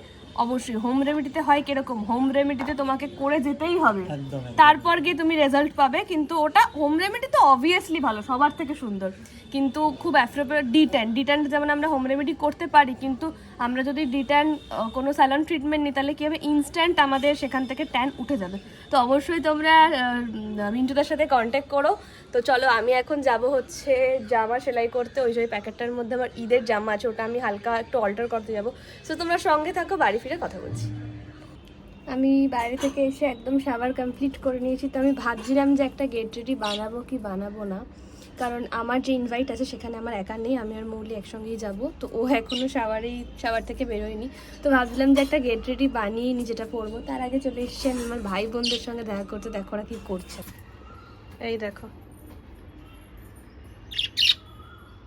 অবশ্যই হোম রেমেডিতে হয় কিরকম, হোম রেমেডিতে তোমাকে করে যেতেই হবে, তারপর গিয়ে তুমি রেজাল্ট পাবে। কিন্তু ওটা হোম রেমেডি তো অবভিয়াসলি ভালো, সবার থেকে সুন্দর, কিন্তু খুব অ্যাফোর্ডেবল। ডিট্যান যেমন আমরা হোম রেমেডি করতে পারি, কিন্তু আমরা যদি ডিট্যান কোনো স্যালন ট্রিটমেন্ট নিই, তাহলে কী হবে, ইনস্ট্যান্ট আমাদের সেখান থেকে ট্যান উঠে যাবে। তো অবশ্যই তোমরা মিন্টুদার সাথে কন্ট্যাক্ট করো। তো চলো আমি এখন যাব হচ্ছে জামা সেলাই করতে, ওই যে প্যাকেটটার মধ্যে আমার ঈদের জামা আছে, ওটা আমি হালকা একটু অল্টার করতে যাবো। সো তোমরা সঙ্গে থাকো, বাড়ি ফিরে কথা বলছি। আমি বাইরে থেকে এসে একদম শাওয়ার কমপ্লিট করে নিয়েছি। তো আমি ভাবছিলাম যে একটা গেট রেডি বানাবো কি বানাবো না, কারণ আমার যে ইনভাইট আছে সেখানে আমার একা নেই, আমি আর মৌলি একসঙ্গেই যাব। তো ও এখনও শাওয়ার থেকে বেরোয়নি, তো ভাবছিলাম যে একটা গেট রেডি বানিয়ে নি যেটা পরবো। তার আগে চলে এসেছি আমি আমার ভাই বোনদের সঙ্গে দেখা করতে, দেখো ওরা কি করছে। এই দেখো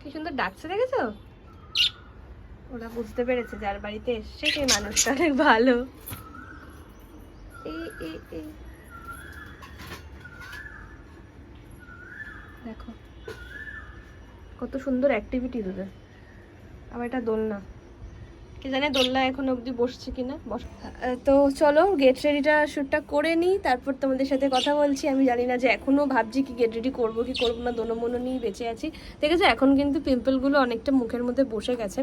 কি সুন্দর ডাকছে, দেখেছো? ওরা বুঝতে পেরেছে যার বাড়িতে এসছে সেই মানুষটা অনেক ভালো। দেখো কত সুন্দর অ্যাক্টিভিটি তোদের। আবার এটা দোলনা, কি জানে দোলনা এখন অবধি বসছে কিনা। তো চলো গেট রেডিটা শ্যুটটা করে নিই, তারপর তোমাদের সাথে কথা বলছি। আমি জানি না যে এখনও ভাবছি কি গেট রেডি করবো কি করবো না, দোনো মনো নিয়েই বেঁচে আছি। ঠিক আছে, এখন কিন্তু পিম্পলগুলো অনেকটা মুখের মধ্যে বসে গেছে।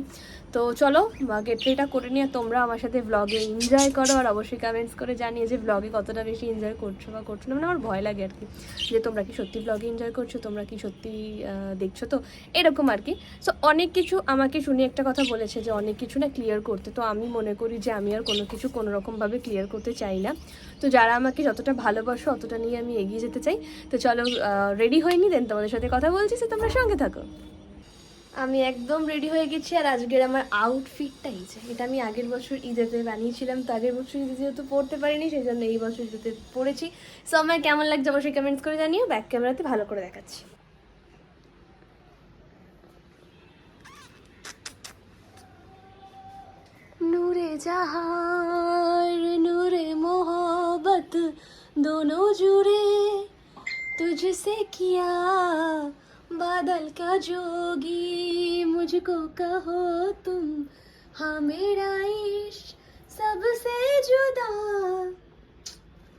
তো চলো গেট রেডিটা করে নিয়ে তোমরা আমার সাথে ব্লগে এনজয় করো, আর অবশ্যই কমেন্টস করে জানিয়ে যে ব্লগে কতটা বেশি এনজয় করছো বা করছো না। মানে আমার ভয় লাগে আর কি, যে তোমরা কি সত্যি ব্লগে এনজয় করছো, তোমরা কি সত্যি দেখছো, তো এরকম আর কি। সো অনেক কিছু আমাকে শুনে একটা কথা বলেছে যে অনেক কিছু না ক্লিয়ার করতে, তো আমি মনে করি যে আমি আর কোনো কিছু কোনোরকমভাবে ক্লিয়ার করতে চাই না। তো যারা আমাকে যতটা ভালোবাসো অতটা নিয়ে আমি এগিয়ে যেতে চাই। তো চলো রেডি হয়ে নি, দেন তোমাদের সাথে কথা বলছি, তো তোমরা সঙ্গে থাকো। আমি একদম রেডি হয়ে গেছি, আর আজকের আমার আউটফিটটা এই যে, এটা আমি আগের বছর ঈদেতে বানিয়েছিলাম। তো আগের বছর ঈদে যেহেতু পরতে পারিনি, সেই জন্য এই বছর ঈদেতে পরেছি। সো আমার কেমন লাগছে অবশ্যই কমেন্টস করে জানিও, ব্যাক ক্যামেরাতে ভালো করে দেখাচ্ছি। नूरे जहां नूरे मोहब्बत दोनों जुड़े तुझसे किया बादल का जोगी मुझको कहो तुम हाँ मेरा इश्क सबसे जुदा।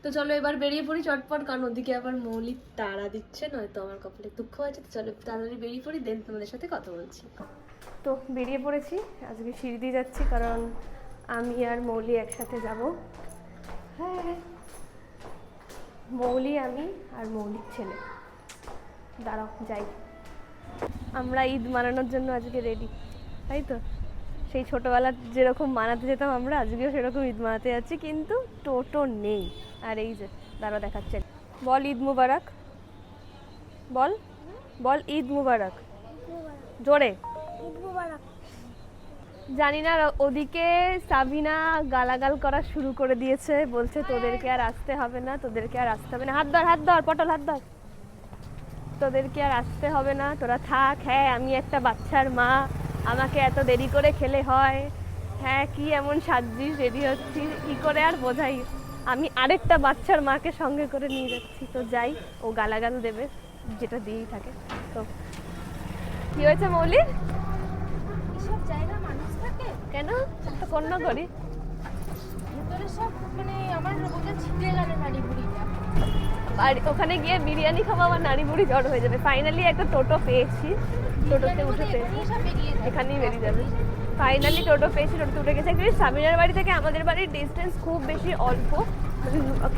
তো চলো এবার বেরিয়ে পড়ি চটপট, কারণ ওদিকে আবার মৌলিক তাড়া দিচ্ছে, নয়তো আমার কপালে দুঃখ আছে। তো চলো তাড়াতাড়ি বেরিয়ে পড়ি, দেন তোমাদের সাথে কথা বলছি। তো বেরিয়ে পড়েছি, আজকে সিঁড়ি দিয়ে যাচ্ছি, কারণ আমি আর মৌলি একসাথে যাব। হ্যাঁ, মৌলি, আমি আর মৌলিক ছেলে। দাঁড়াও যাই, আমরা ঈদ মানানোর জন্য আজকে রেডি, তাই তো? সেই ছোটোবেলা যেরকম মানাতে যেতাম আমরা, আজকেও সেরকম ঈদ মানাতে যাচ্ছি, কিন্তু টোটো নেই। আর এই যে দাঁড়া দেখাচ্ছে, বল ঈদ মুবারক, বল বল ঈদ মুবারক জোরে। জানি না, ওদিকে সাবিনা গালাগাল করা শুরু করে দিয়েছে, বলছে তোদেরকে আর আসতে হবে না, তোদেরকে আর আসতে হবে না। হাত ধর পটল, হাত ধর। তোদেরকে আর আসতে হবে না, তোরা থাক। হ্যাঁ আমি একটা বাচ্চার মা, আমাকে এত দেরি করে খেলে হয়। হ্যাঁ কি এমন সাজছিস, রেডি হচ্ছি, কি করে আর বোঝাই, আমি আরেকটা বাচ্চার মাকে সঙ্গে করে নিয়ে যাচ্ছি। তো যাই, ও গালাগাল দেবে, যেটা দিয়েই থাকে। তো কি হয়েছে মৌলি?
এসব জায়গা মানুষ থাকে
কেন একটা কন্যা করি
ভেতরে সব, মানে আমার ওটা ছিটে গেল নাড়ি বুড়িটা।
আর ওখানে গিয়ে বিরিয়ানি খাবো, আমার নাড়ি বুড়ি জ্বর হয়ে যাবে। ফাইনালি একটা টোটো পেয়েছি, টোটোতে উঠেছে, এখানেই বেরিয়ে যাবে। ফাইনালি টোটো পেয়েছি, টোটোতে উঠে গেছে। অ্যাকচুয়ালি সাবিনার বাড়ি থেকে আমাদের বাড়ির ডিস্টেন্স খুব বেশি অল্প,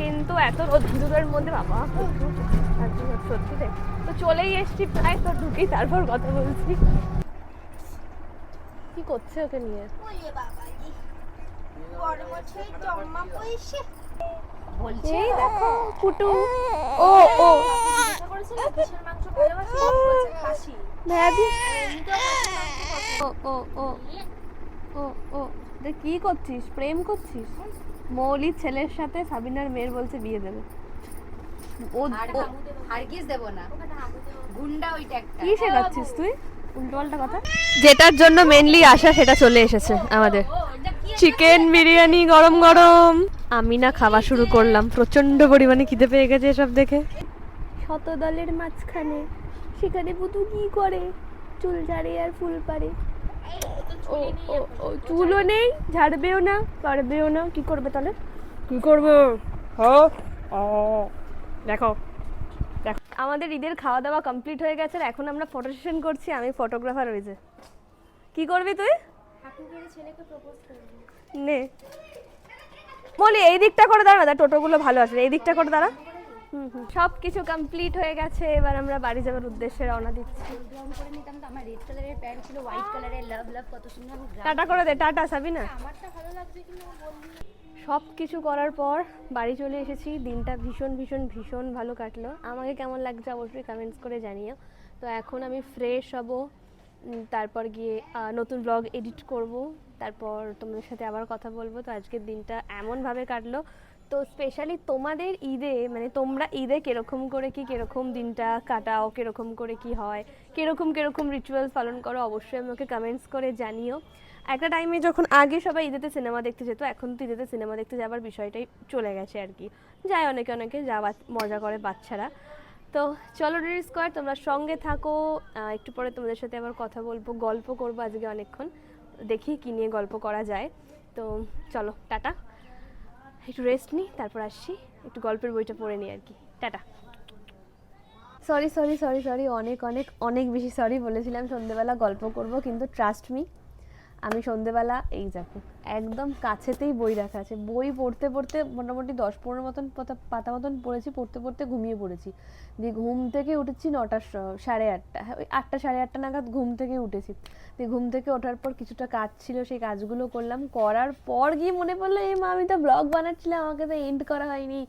কিন্তু এত রোদের মধ্যে বাবা সত্যি রে। তো চলেই এসছি প্রায়, তো ঢুকেই তারপর কথা বলছি। কি করছে ওকে নিয়ে?
বলছে
এই দেখো কুটু, ও ও
কিসের মাংস ভালোবাসি, বলছে খাসি।
ভাবি
এমনিতেও খাসির মাংস পছন্দ।
ও ও ও ও ও তুই কি করছিস? প্রেম করছিস? মৌলির ছেলের সাথে সাবিনার মেয়ের বলছে বিয়ে দেবে। ও
হারগিজ দেব না, গুন্ডা ওইটা একটা।
কি শেখাচ্ছিস তুই উল্টোপাল্টা কথা? যেটার জন্য মেনলি আসা সেটা চলে এসেছে আমাদের। চিকেন বিরিয়ানি গরম গরম। আমি না খাওয়া শুরু করলাম, প্রচন্ড পরিমাণে খিদে পেয়ে গেছে এসব দেখে। শতদলের মাঝখানে সেখানে পুতু কি করে? চুল ঝাড়ে আর ফুল পারে। ও ও ও চুলও নেই, ঝাড়বেও না, পারবেও না, কি করবে তাহলে? কি করবে? দেখো দেখো, আমাদের ঈদের খাওয়া দাওয়া কমপ্লিট হয়ে গেছে, এখন আমরা ফটো সেশন করছি। আমি ফটোগ্রাফার হয়েছে। কি করবি তুই?
ছেলেকে প্রপোজ করবি?
নে বলি, এই দিকটা করে দাঁড়া, টোটোগুলো ভালো আছে, এই দিকটা করে দাঁড়া। সব কিছু কমপ্লিট হয়ে গেছে, এবার আমরা বাড়ি যাওয়ার উদ্দেশ্যে রওনা দিচ্ছি।
ব্রাউন করে নিতাম তো, আমার রেড কালারের প্যান্ট ছিল, হোয়াইট কালারের লাভ লাভ কত সুন্দর।
টাটা করে দে, টাটা সাবিনা।
আমারটা ভালো লাগছে কিন্তু বললি না।
সব কিছু করার পর বাড়ি চলে এসেছি। দিনটা ভীষণ ভীষণ ভীষণ ভালো কাটলো। আমাকে কেমন লাগছে অবশ্যই কমেন্টস করে জানিও। তো এখন আমি ফ্রেশ হব, তারপর গিয়ে নতুন ব্লগ এডিট করব, তারপর তোমাদের সাথে আবার কথা বলবো। তো আজকের দিনটা এমনভাবে কাটলো। তো স্পেশালি তোমাদের ঈদে, মানে তোমরা ঈদে কীরকম করে কীরকম দিনটা কাটাও, কীরকম করে কি হয়, কীরকম রিচুয়ালস পালন করো, অবশ্যই আমাকে কমেন্টস করে জানিও। একটা টাইমে যখন আগে সবাই ঈদেতে সিনেমা দেখতে যেত, এখন তো ঈদেতে সিনেমা দেখতে যাওয়ার বিষয়টাই চলে গেছে আর কি। যায় অনেকে যাওয়া, মজা করে বাচ্চারা। তো চলো রিল স্কোয়ার, তোমরা সঙ্গে থাকো। একটু পরে তোমাদের সাথে আবার কথা বলবো, গল্প করবো আজকে অনেকক্ষণ, দেখি কি নিয়ে গল্প করা যায়। তো চলো টাটা, একটু রেস্ট নিই, তারপর আসছি, একটু গল্পের বইটা পড়ে নিই আর কি। টাটা। সরি, অনেক বেশি সরি। বলেছিলাম সন্ধেবেলা গল্প করব, কিন্তু ট্রাস্ট মি, আমি সন্ধেবেলা এই দেখো একদম কাছেতেই বই রাখা আছে, বই পড়তে পড়তে মোটামুটি 10-15 মতন পাতা মতন পড়েছি, পড়তে পড়তে ঘুমিয়ে পড়েছি। দিয়ে ঘুম থেকে উঠেছি 9টা, 8:30, হ্যাঁ ওই 8টা 8:30 নাগাদ ঘুম থেকে উঠেছি। দিয়ে ঘুম থেকে ওঠার পর কিছুটা কাজ ছিল, সেই কাজগুলো করলাম। করার পর গিয়ে মনে পড়লো এই মা, আমি তো ব্লগ বানাচ্ছিলাম, আমাকে তো এন্ড করা হয়নি।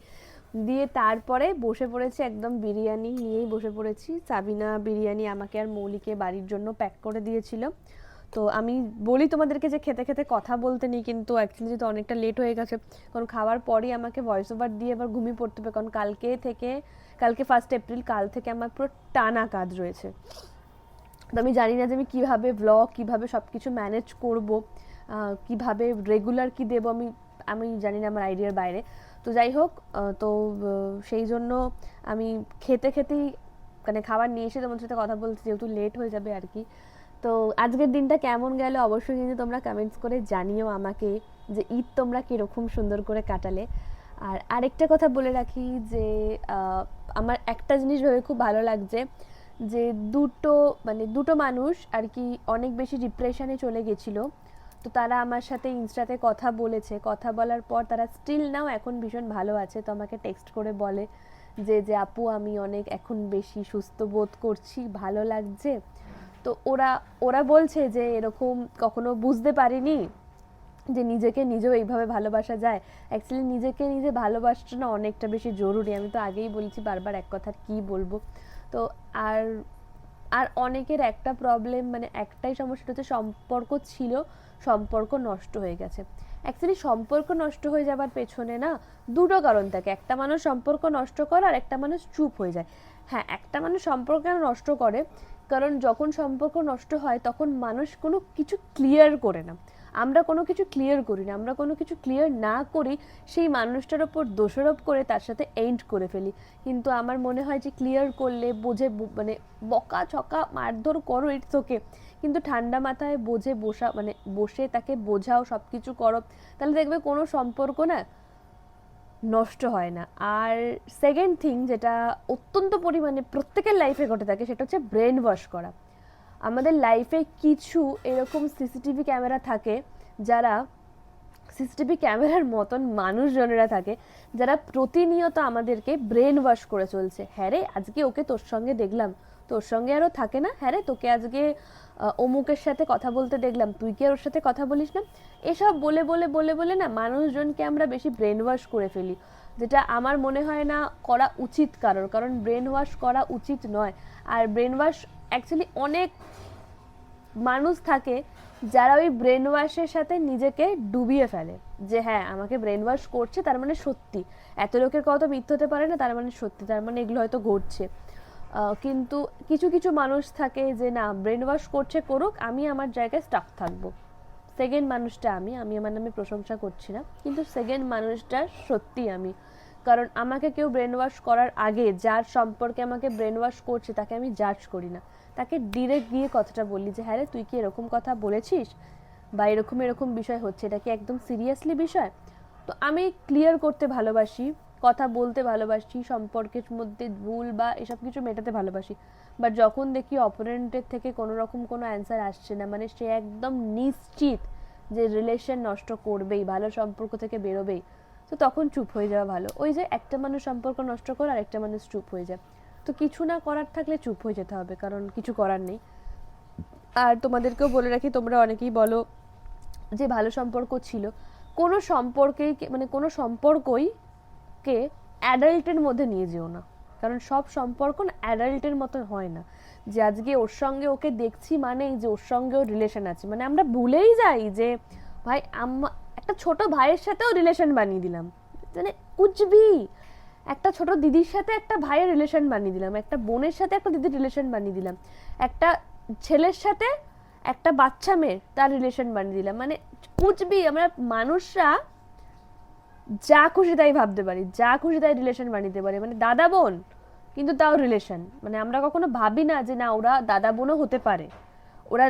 দিয়ে তারপরে বসে পড়েছি, একদম বিরিয়ানি নিয়েই বসে পড়েছি। সাবিনা বিরিয়ানি আমাকে আর মৌলিকে বাড়ির জন্য প্যাক করে দিয়েছিল। তো আমি বলি তোমাদেরকে যে খেতে খেতে কথা বলতে নেই, কিন্তু অ্যাকচুয়ালি যেহেতু অনেকটা লেট হয়ে গেছে, কারণ খাওয়ার পরই আমাকে ভয়েস ওভার দিয়ে এবার ঘুমিয়ে পড়তে হবে, কারণ কালকে 1 এপ্রিল, কাল থেকে আমার পুরো টানা কাজ রয়েছে। তো আমি জানি না যে আমি কীভাবে ব্লগ, কীভাবে সব কিছু ম্যানেজ করবো, কীভাবে রেগুলার কি দেবো, আমি জানি না, আমার আইডিয়ার বাইরে। তো যাই হোক, তো সেই জন্য আমি খেতেই মানে খাবার নিয়ে এসে তোমাদের সাথে কথা বলছি, যেহেতু লেট হয়ে যাবে আর কি। তো আজকের দিনটা কেমন গেল অবশ্যই কিন্তু তোমরা কমেন্টস করে জানিও আমাকে, যে ঈদ তোমরা কীরকম সুন্দর করে কাটালে। আর আরেকটা কথা বলে রাখি যে আমার একটা জিনিস ভেবে খুব ভালো লাগছে, যে দুটো মানুষ আর কি অনেক বেশি ডিপ্রেশনে চলে গেছিলো। তো তারা আমার সাথে ইনস্টাতে কথা বলেছে, কথা বলার পর তারা স্টিল নাও এখন ভীষণ ভালো আছে। তো আমাকে টেক্সট করে বলে যে আপু আমি অনেক এখন বেশি সুস্থ বোধ করছি, ভালো লাগছে। তো ওরা ওরা বলছে যে এরকম কখনো বুঝতে পারিনি যে নিজেকে নিজেও এইভাবে ভালোবাসা যায়। অ্যাকচুয়ালি নিজেকে নিজে ভালোবাসাটা না অনেকটা বেশি জরুরি। আমি তো আগেই বলেছি বারবার, এক কথা কি বলবো। তো আর আর অনেকের একটা প্রবলেম, মানে একটাই সমস্যা হচ্ছে সম্পর্ক ছিল, সম্পর্ক নষ্ট হয়ে গেছে। অ্যাকচুয়ালি সম্পর্ক নষ্ট হয়ে যাবার পেছনে না দুটো কারণ থাকে। একটা মানুষ সম্পর্ক নষ্ট করে আর একটা মানুষ চুপ হয়ে যায়। হ্যাঁ, একটা মানুষ সম্পর্ক কেন নষ্ট করে, কারণ যখন সম্পর্ক নষ্ট হয় তখন মানুষ কোনো কিছু ক্লিয়ার করে না। আমরা কোনো কিছু ক্লিয়ার করি না, আমরা কোনো কিছু ক্লিয়ার না করি সেই মানুষটার ওপর দোষারোপ করে তার সাথে এন্ড করে ফেলি। কিন্তু আমার মনে হয় যে ক্লিয়ার করলে বোঝে, মানে বকা ছকা মারধর করো, ইটস ওকে, কিন্তু ঠান্ডা মাথায় বসে তাকে বোঝাও, সব কিছু করো, তাহলে দেখবে কোনো সম্পর্ক না নষ্ট হয় না। আর সেকেন্ড থিং যেটা অত্যন্ত পরিমাণে প্রত্যেকের লাইফে ঘটে থাকে, সেটা হচ্ছে ব্রেন ওয়াশ করা। আমাদের লাইফে কিছু এরকম সিসিটিভি ক্যামেরা থাকে, যারা সিসিটিভি ক্যামেরার মতন মানুষজনেরা থাকে, যারা প্রতিনিয়ত আমাদেরকে ব্রেন ওয়াশ করে চলছে। হ্যাঁ রে, আজকে ওকে তোর সঙ্গে দেখলাম, তোর সঙ্গে আরও থাকে না, হ্যাঁ রে তোকে আজকে অমুকের সাথে কথা বলতে দেখলাম, তুই কি আর ওর সাথে কথা বলিস না। এসব বলে বলে বলে বলে না মানুষজনকে আমরা বেশি ব্রেন ওয়াশ করে ফেলি, যেটা আমার মনে হয় না করা উচিত কারণ ব্রেন ওয়াশ করা উচিত নয়। আর ব্রেন ওয়াশ অ্যাকচুয়ালি অনেক মানুষ থাকে যারা ওই ব্রেন ওয়াশের সাথে নিজেকে ডুবিয়ে ফেলে, যে হ্যাঁ আমাকে ব্রেন ওয়াশ করছে তার মানে সত্যি, এত লোকের কথা মিথ্যে হতে পারে না, তার মানে সত্যি, তার মানে এগুলো হয়তো ঘটছে। কিন্তু কিছু কিছু মানুষ থাকে যে না, ব্রেন ওয়াশ করছে করুক, আমি আমার জায়গায় স্টাক থাকবো। সেকেন্ড মানুষটা আমি আমার নামে প্রশংসা করছি না, কিন্তু সেকেন্ড মানুষটা সত্যি আমি। কারণ আমাকে কেউ ব্রেন ওয়াশ করার আগে যার সম্পর্কে আমাকে ব্রেন ওয়াশ করছে তাকে আমি জাজ করি না, তাকে ডিরেক্ট গিয়ে কথাটা বলি যে হ্যাঁ রে, তুই কি এরকম কথা বলেছিস, বা এরকম এরকম বিষয় হচ্ছে, এটা কি একদম সিরিয়াসলি বিষয়। তো আমি ক্লিয়ার করতে ভালোবাসি, কথা বলতে ভালোবাসি, সম্পর্কের মধ্যে ভুল বা এসব কিছু মেটাতে ভালোবাসি। বাট যখন দেখি অপোনেন্টের থেকে কোনো রকম কোনো অ্যান্সার আসছে না, মানে সে একদম নিশ্চিত যে রিলেশন নষ্ট করবেই, ভালো সম্পর্ক থেকে বেরোবেই, তো তখন চুপ হয়ে যাওয়া ভালো। ওই যে একটা মানুষ সম্পর্ক নষ্ট করে আর একটা মানুষ চুপ হয়ে যায়, তো কিছু না করার থাকলে চুপ হয়ে যেতে হবে, কারণ কিছু করার নেই। আর তোমাদেরকেও বলে রাখি, তোমরা অনেকেই বলো যে ভালো সম্পর্ক ছিল, কোনো সম্পর্কেই মানে কোনো সম্পর্কই কে অ্যাডাল্টের মধ্যে নিয়ে যেও না, কারণ সব সম্পর্ক না অ্যাডাল্টের মতো হয় না। যে আজকে ওর সঙ্গে ওকে দেখছি মানেই যে ওর সঙ্গেও রিলেশন আছে, মানে আমরা ভুলেই যাই যে ভাই একটা ছোট ভাইয়ের সাথেও রিলেশন বানিয়ে দিলাম, মানে কুচবি একটা ছোট দিদির সাথে একটা ভাইয়ের রিলেশন বানিয়ে দিলাম, একটা বোনের সাথে একটা দিদির রিলেশন বানিয়ে দিলাম, একটা ছেলের সাথে একটা বাচ্চা মেয়ের তার রিলেশন বানিয়ে দিলাম, মানে কুচবি আমরা মানুষরা যা খুশি তাই ভাবতে পারি, যা খুশি তাই রিলেশন বানিয়ে দিতে পারি, মানে দাদা বোন কিন্তু তাও রিলেশন, মানে আমরা কখনো ভাবি না যে না ওরা দাদা বোনও হতে পারে, ওরা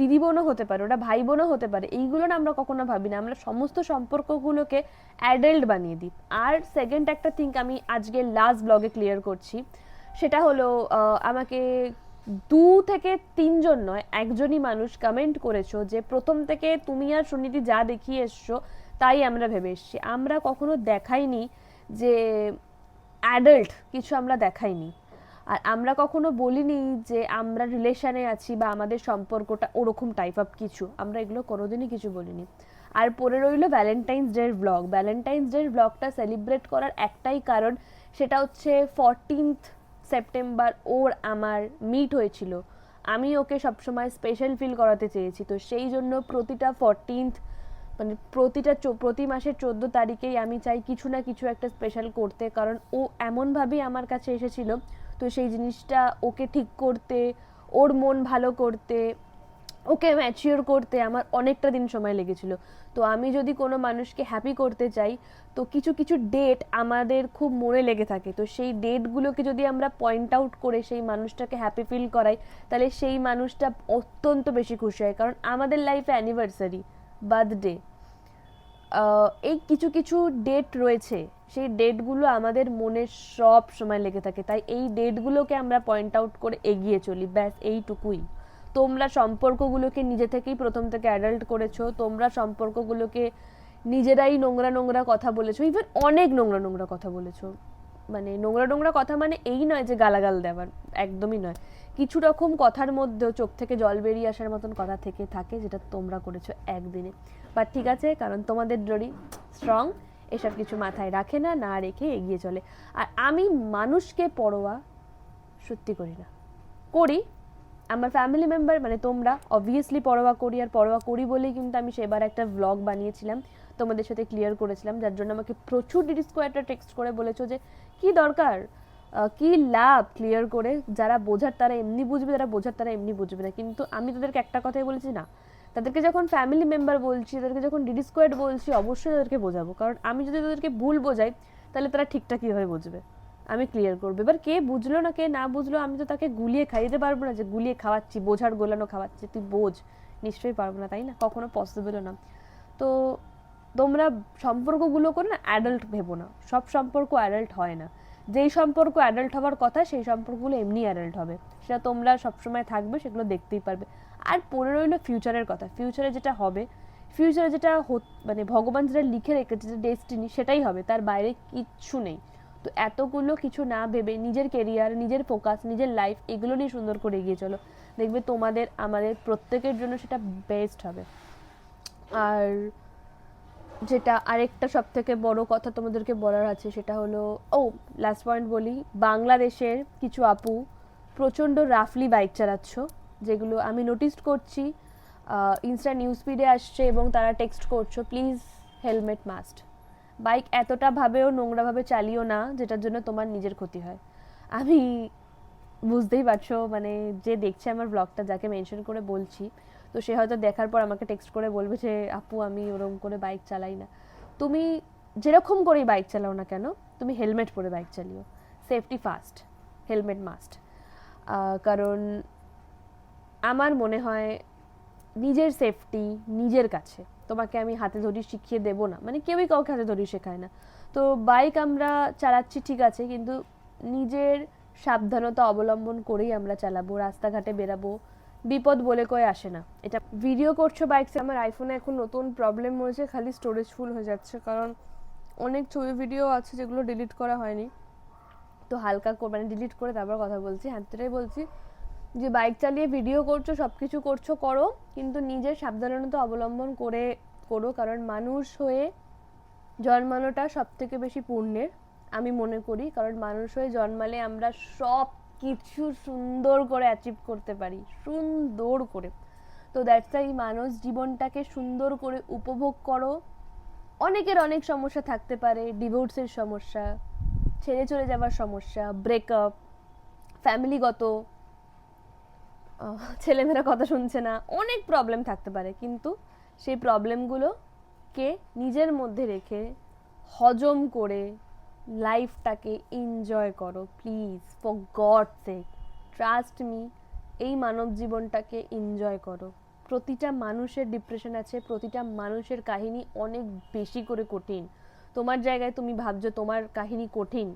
দিদি বোনও হতে পারে, ওরা ভাই বোনও হতে পারে, এইগুলো না আমরা কখনো ভাবি না, আমরা সমস্ত সম্পর্কগুলোকে অ্যাডাল্ট বানিয়ে দিই। আর সেকেন্ড একটা থিঙ্ক আমি আজকে লাস্ট ব্লগে ক্লিয়ার করছি, সেটা হলো আমাকে 2 থেকে 3 জন নয়, একজনই মানুষ কমেন্ট করেছো যে প্রথম থেকে তুমি আর সুনীতি যা দেখিয়ে এসছো তাই আমরা ভেবে এসছি, আমরা কখনো দেখাইনি যে অ্যাডাল্ট কিছু আমরা দেখাইনি। আর আমরা কখনো বলিনি যে আমরা রিলেশনে আছি বা আমাদের সম্পর্কটা ওরকম টাইপ অফ কিছু, আমরা এগুলো কোনোদিনই কিছু বলিনি। আর পরে রইল ভ্যালেন্টাইন্স ডের ব্লগ। ভ্যালেন্টাইন্স ডের ব্লগটা সেলিব্রেট করার একটাই কারণ, সেটা হচ্ছে 14th সেপ্টেম্বর ওর আমার মিট হয়েছিল, আমি ওকে সবসময় স্পেশাল ফিল করাতে চেয়েছি, তো সেই জন্য প্রতিটা 14th মানে প্রতি মাসের 14 তারিখেই আমি চাই কিছু না কিছু একটা স্পেশাল করতে, কারণ ও এমনভাবেই আমার কাছে এসেছিল, তো সেই জিনিসটা ওকে ঠিক করতে, ওর মন ভালো করতে, ওকে ম্যাচিওর করতে আমার অনেকটা দিন সময় লেগেছিল। তো আমি যদি কোনো মানুষকে হ্যাপি করতে চাই, তো কিছু কিছু ডেট আমাদের খুব মনে লেগে থাকে, তো সেই ডেটগুলোকে যদি আমরা পয়েন্ট আউট করে সেই মানুষটাকে হ্যাপি ফিল করাই, তাহলে সেই মানুষটা অত্যন্ত বেশি খুশি হয়। কারণ আমাদের লাইফে অ্যানিভার্সারি, বার্থডে, এই কিছু কিছু ডেট রয়েছে, সেই ডেটগুলো আমাদের মনে সব সময় লেগে থাকে, তাই এই ডেটগুলোকে আমরা পয়েন্ট আউট করে এগিয়ে চলি, ব্যাস এইটুকুই। তোমরা সম্পর্কগুলোকে নিজে থেকেই প্রথম থেকে অ্যাডাল্ট করেছো, তোমরা সম্পর্কগুলোকে নিজেরাই নোংরা নোংরা কথা বলেছো, ইভেন অনেক নোংরা নোংরা কথা বলেছো, মানে নোংরা নোংরা কথা মানে এই নয় যে গালাগাল দেওয়ার, একদমই নয়। কিছু রকম কথার মধ্যেও চোখ থেকে জল বেরিয়ে আসার মতন কথা থেকে থাকে, যেটা তোমরা করেছো একদিনে। বাট ঠিক আছে, কারণ তোমাদের জড়ি স্ট্রং, এসব কিছু মাথায় রাখে না, না রেখে এগিয়ে চলে। আর আমি মানুষকে পরোয়া সত্যি করি না, করি আমার ফ্যামিলি মেম্বার মানে তোমরা অবভিয়াসলি পরোয়া করি, আর পরোয়া করি বলেই কিন্তু আমি সেবার একটা ব্লগ বানিয়েছিলাম, তোমাদের সাথে ক্লিয়ার করেছিলাম, যার জন্য আমাকে প্রচুর ডিডি স্কোয়ারটা টেক্সট করে বলেছো যে কি দরকার, কি লাভ ক্লিয়ার করে, যারা বোঝার তারা এমনি বুঝবে, যারা বোঝার তারা এমনি বুঝবে না। কিন্তু আমি তাদেরকে একটা কথাই বলেছি, না, তাদেরকে যখন ফ্যামিলি মেম্বার বলছি, তাদেরকে যখন ডিডি স্কোয়ার বলছি, অবশ্যই তাদেরকে বোঝাবো, কারণ আমি যদি তাদেরকে ভুল বোঝাই তাহলে তারা ঠিকঠাক কীভাবে বুঝবে, আমি ক্লিয়ার করবো। এবার কে বুঝলো না কে না বুঝলো, আমি তো তাকে গুলিয়ে খাইতে পারবো না যে গুলিয়ে খাওয়াচ্ছি, বোঝার গোলানো খাওয়াচ্ছি, তুই বোঝ, নিশ্চয়ই পারবো না, তাই না? কখনো পসিবলও না। তো তোমরা সম্পর্কগুলো করে না অ্যাডাল্ট ভেবো না, সব সম্পর্ক অ্যাডাল্ট হয় না। যেই সম্পর্ক অ্যাডাল্ট হওয়ার কথা সেই সম্পর্কগুলো এমনি অ্যাডাল্ট হবে, সেটা তোমরা সবসময় থাকবে, সেগুলো দেখতেই পারবে। আর পড়ে রইলো ফিউচারের কথা, ফিউচারে যেটা হবে, ফিউচারে যেটা মানে ভগবান যেটা লিখে রেখেছে, যে ডেস্টিনি, সেটাই হবে, তার বাইরে কিচ্ছু নেই। তো এতগুলো কিছু না ভেবে নিজের কেরিয়ার, নিজের ফোকাস, নিজের লাইফ, এগুলো নিয়ে সুন্দর করে এগিয়ে চলো, দেখবে তোমাদের আমাদের প্রত্যেকের জন্য সেটা বেস্ট হবে। আর যেটা আরেকটা সব থেকে বড় কথা তোমাদেরকে বলার আছে, সেটা হলো, লাস্ট পয়েন্ট বলি, বাংলাদেশের কিছু আপু প্রচণ্ড রাফলি বাইক চালাচ্ছ, যেগুলো আমি নোটিস করছি, ইনস্টা নিউজ ফিডে আসছে এবং তারা টেক্সট করছো, প্লিজ হেলমেট মাস্ট। বাইক এতটা ভাবেও নোংরাভাবে চালিও না যেটার জন্য তোমার নিজের ক্ষতি হয়। আমি বুঝতেই পারছো, মানে যে দেখছে আমার ব্লগটা, যাকে মেনশন করে বলছি, তো সে হয়তো দেখার পর আমাকে টেক্সট করে বলবে যে আপু আমি ওরকম করে বাইক চালাই না। তুমি যেরকম করেই বাইক চালাও না কেন, তুমি হেলমেট পরে বাইক চালিও, সেফটি ফার্স্ট, হেলমেট মাস্ট। কারণ আমার মনে হয় নিজের সেফটি নিজের কাছে, তোমাকে আমি হাতে ধরি শিখিয়ে দেবো না, মানে কেউই কাউকে হাতে ধরি শেখায় না। তো বাইক আমরা চালাচ্ছি ঠিক আছে, কিন্তু নিজের সাবধানতা অবলম্বন করেই আমরা চালাবো, রাস্তাঘাটে বেরাবো, বিপদ বলে কয়ে আসে না। এটা ভিডিও করছো বাইক, আমার আইফোনে এখন নতুন প্রবলেম হয়েছে, খালি স্টোরেজ ফুল হয়ে যাচ্ছে, কারণ অনেক ছবি ভিডিও আছে যেগুলো ডিলিট করা হয়নি, তো হালকা মানে ডিলিট করে তারপর কথা বলছি। হাতটাই বলছি যে বাইক চালিয়ে ভিডিও করছো, সব কিছু করছো, করো, কিন্তু নিজের সাবধানতা অবলম্বন করে করো, কারণ মানুষ হয়ে জন্মানোটা সব থেকে বেশি পুণ্যের আমি মনে করি, কারণ মানুষ হয়ে জন্মালে আমরা সব কিছু সুন্দর করে অ্যাচিভ করতে পারি, সুন্দর করে। তো দ্যাটস এই মানুষ জীবনটাকে সুন্দর করে উপভোগ করো। অনেকের অনেক সমস্যা থাকতে পারে, ডিভোর্সের সমস্যা, ছেড়ে চলে যাওয়ার সমস্যা, ব্রেকআপ, ফ্যামিলিগত, ছেলেমেয়েরা কথা শুনছে না, অনেক প্রবলেম থাকতে পারে, কিন্তু সেই প্রবলেমগুলোকে নিজের মধ্যে রেখে হজম করে লাইফটাকে এনজয় করো please, for gods sec, trust me, এই মানব জীবনটাকে এনজয় করো। প্রতিটা মানুষের ডিপ্রেশন আছে, প্রতিটা মানুষের কাহিনী অনেক বেশি করে কঠিন। তোমার জায়গায় তুমি ভাবছো তোমার কাহিনী কঠিন,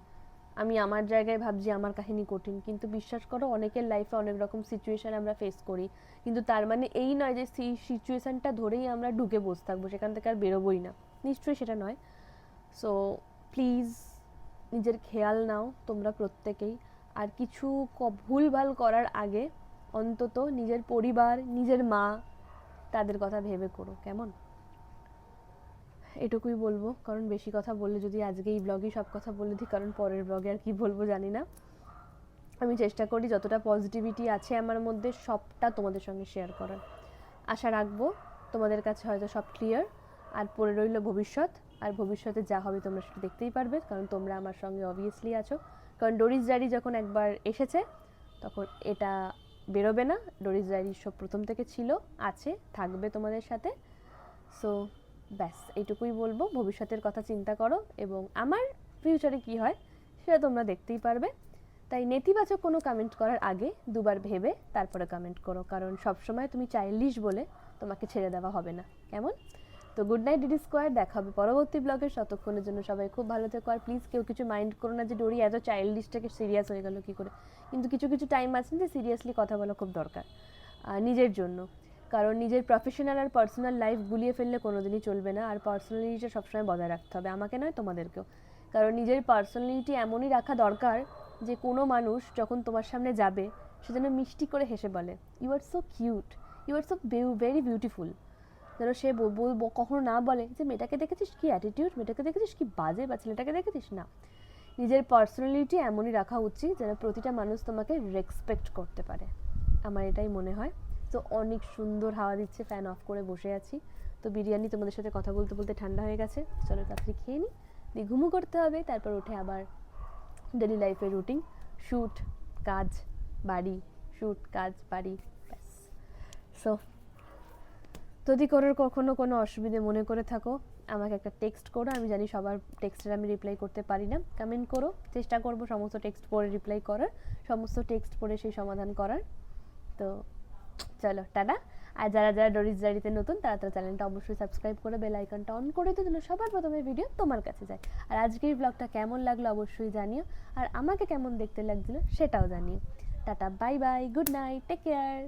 আমি আমার জায়গায় ভাবছি আমার কাহিনী কঠিন, কিন্তু বিশ্বাস করো অনেকের লাইফে অনেক রকম সিচুয়েশান আমরা ফেস করি, কিন্তু তার মানে এই নয় যে সেই সিচুয়েশানটা ধরেই আমরা ঢুকে বসে থাকবো, সেখান থেকে আর বেরোবোই না, নিশ্চয়ই সেটা নয়। সো প্লিজ নিজের খেয়াল নাও তোমরা প্রত্যেকেই, আর কিছু ভুলভাল করার আগে অন্তত নিজের পরিবার, নিজের মা, তাদের কথা ভেবে করো, কেমন? এটুকুই বলবো, কারণ বেশি কথা বললে যদি আজকে এই ব্লগেই সব কথা বলে দিই, কারণ পরের ব্লগে আর কি বলবো জানি না। আমি চেষ্টা করি যতটা পজিটিভিটি আছে আমার মধ্যে সবটা তোমাদের সঙ্গে শেয়ার করার, আশা রাখবো তোমাদের কাছে হয়তো সব ক্লিয়ার। আর পড়ে রইল ভবিষ্যৎ, আর ভবিষ্যতে যা হবে তোমরা সেটা দেখতেই পারবে, কারণ তোমরা আমার সঙ্গে অবভিয়াসলি আছো, কারণ ডোরিস ডায়েরি যখন একবার এসেছে তখন এটা বেরোবে না। ডোরিস ডায়েরি সব প্রথম থেকে ছিল, আছে, থাকবে তোমাদের সাথে। সো ব্যাস এইটুকুই বলবো, ভবিষ্যতের কথা চিন্তা করো, এবং আমার ফিউচারে কি হয় সেটা তোমরা দেখতেই পারবে। তাই নেতিবাচক কোনো কমেন্ট করার আগে দুবার ভেবে তারপরে কমেন্ট করো, কারণ সবসময় তুমি চাইল্ডিশ বলে তোমাকে ছেড়ে দেওয়া হবে না, কেমন? তো গুড নাইট ডিডি স্কোয়ার, দেখা হবে পরবর্তী ব্লগে। ততক্ষণের জন্য সবাই খুব ভালো থেকো, আর প্লিজ কেউ কিছু মাইন্ড করো না যে ডোরি এত চাইল্ডিশটাকে সিরিয়াস হয়ে গেল কী করে, কিন্তু কিছু কিছু টাইম আছে যে সিরিয়াসলি কথা বলা খুব দরকার নিজের জন্য, কারণ নিজের প্রফেশনাল আর পার্সোনাল লাইফ গুলিয়ে ফেললে কোনোদিনই চলবে না, আর পার্সোনালিটিটা সবসময় বজায় রাখতে হবে, আমাকে নয় তোমাদেরকেও, কারণ নিজের পার্সোনালিটি এমনই রাখা দরকার যে কোনো মানুষ যখন তোমার সামনে যাবে সে যেন মিষ্টি করে হেসে বলে you are so cute, you are so very beautiful. যেন সে কখনো না বলে যে মেয়েটাকে দেখেছিস কি অ্যাটিটিউড, মেয়েটাকে দেখেছিস কি বাজে, বা ছেলেটাকে দেখেছিস না। নিজের পার্সোনালিটি এমনই রাখা উচিত যেন প্রতিটা মানুষ তোমাকে রেসপেক্ট করতে পারে, আমার এটাই মনে হয়। তো অনেক সুন্দর হাওয়া দিচ্ছে, ফ্যান অফ করে বসে আছি। তো বিরিয়ানি তোমাদের সাথে কথা বলতে বলতে ঠান্ডা হয়ে গেছে, চলো তাড়াতাড়ি খেয়ে নিই, দিয়ে ঘুমো করতে হবে, তারপর উঠে আবার ডেলি লাইফের রুটিন, শ্যুট, কাজ, বাড়ি, শ্যুট, কাজ, বাড়ি, ব্যাস। সো যদি কখনো কোনো অসুবিধে মনে করে থাকো আমাকে একটা টেক্সট করো, আমি জানি সবার টেক্সটের আমি রিপ্লাই করতে পারি না, কমেন্ট করো, চেষ্টা করব সমস্ত টেক্সট পড়ে রিপ্লাই করার, সমস্ত টেক্সট পড়ে সেই সমাধান করার। তো চলো টাটা। আর যারা যারা ডোরিস ডায়েরিতে নতুন তারা চ্যানেলটা অবশ্যই সাবস্ক্রাইব করে বেল আইকনটা অন করে দিও যেন সবার প্রথমে ভিডিও তোমার কাছে যায়। আর আজকের ব্লগটা কেমন লাগলো অবশ্যই জানিও, আর আমাকে কেমন দেখতে লাগছিল সেটাও জানিও। Tata, bye bye, good night, take care.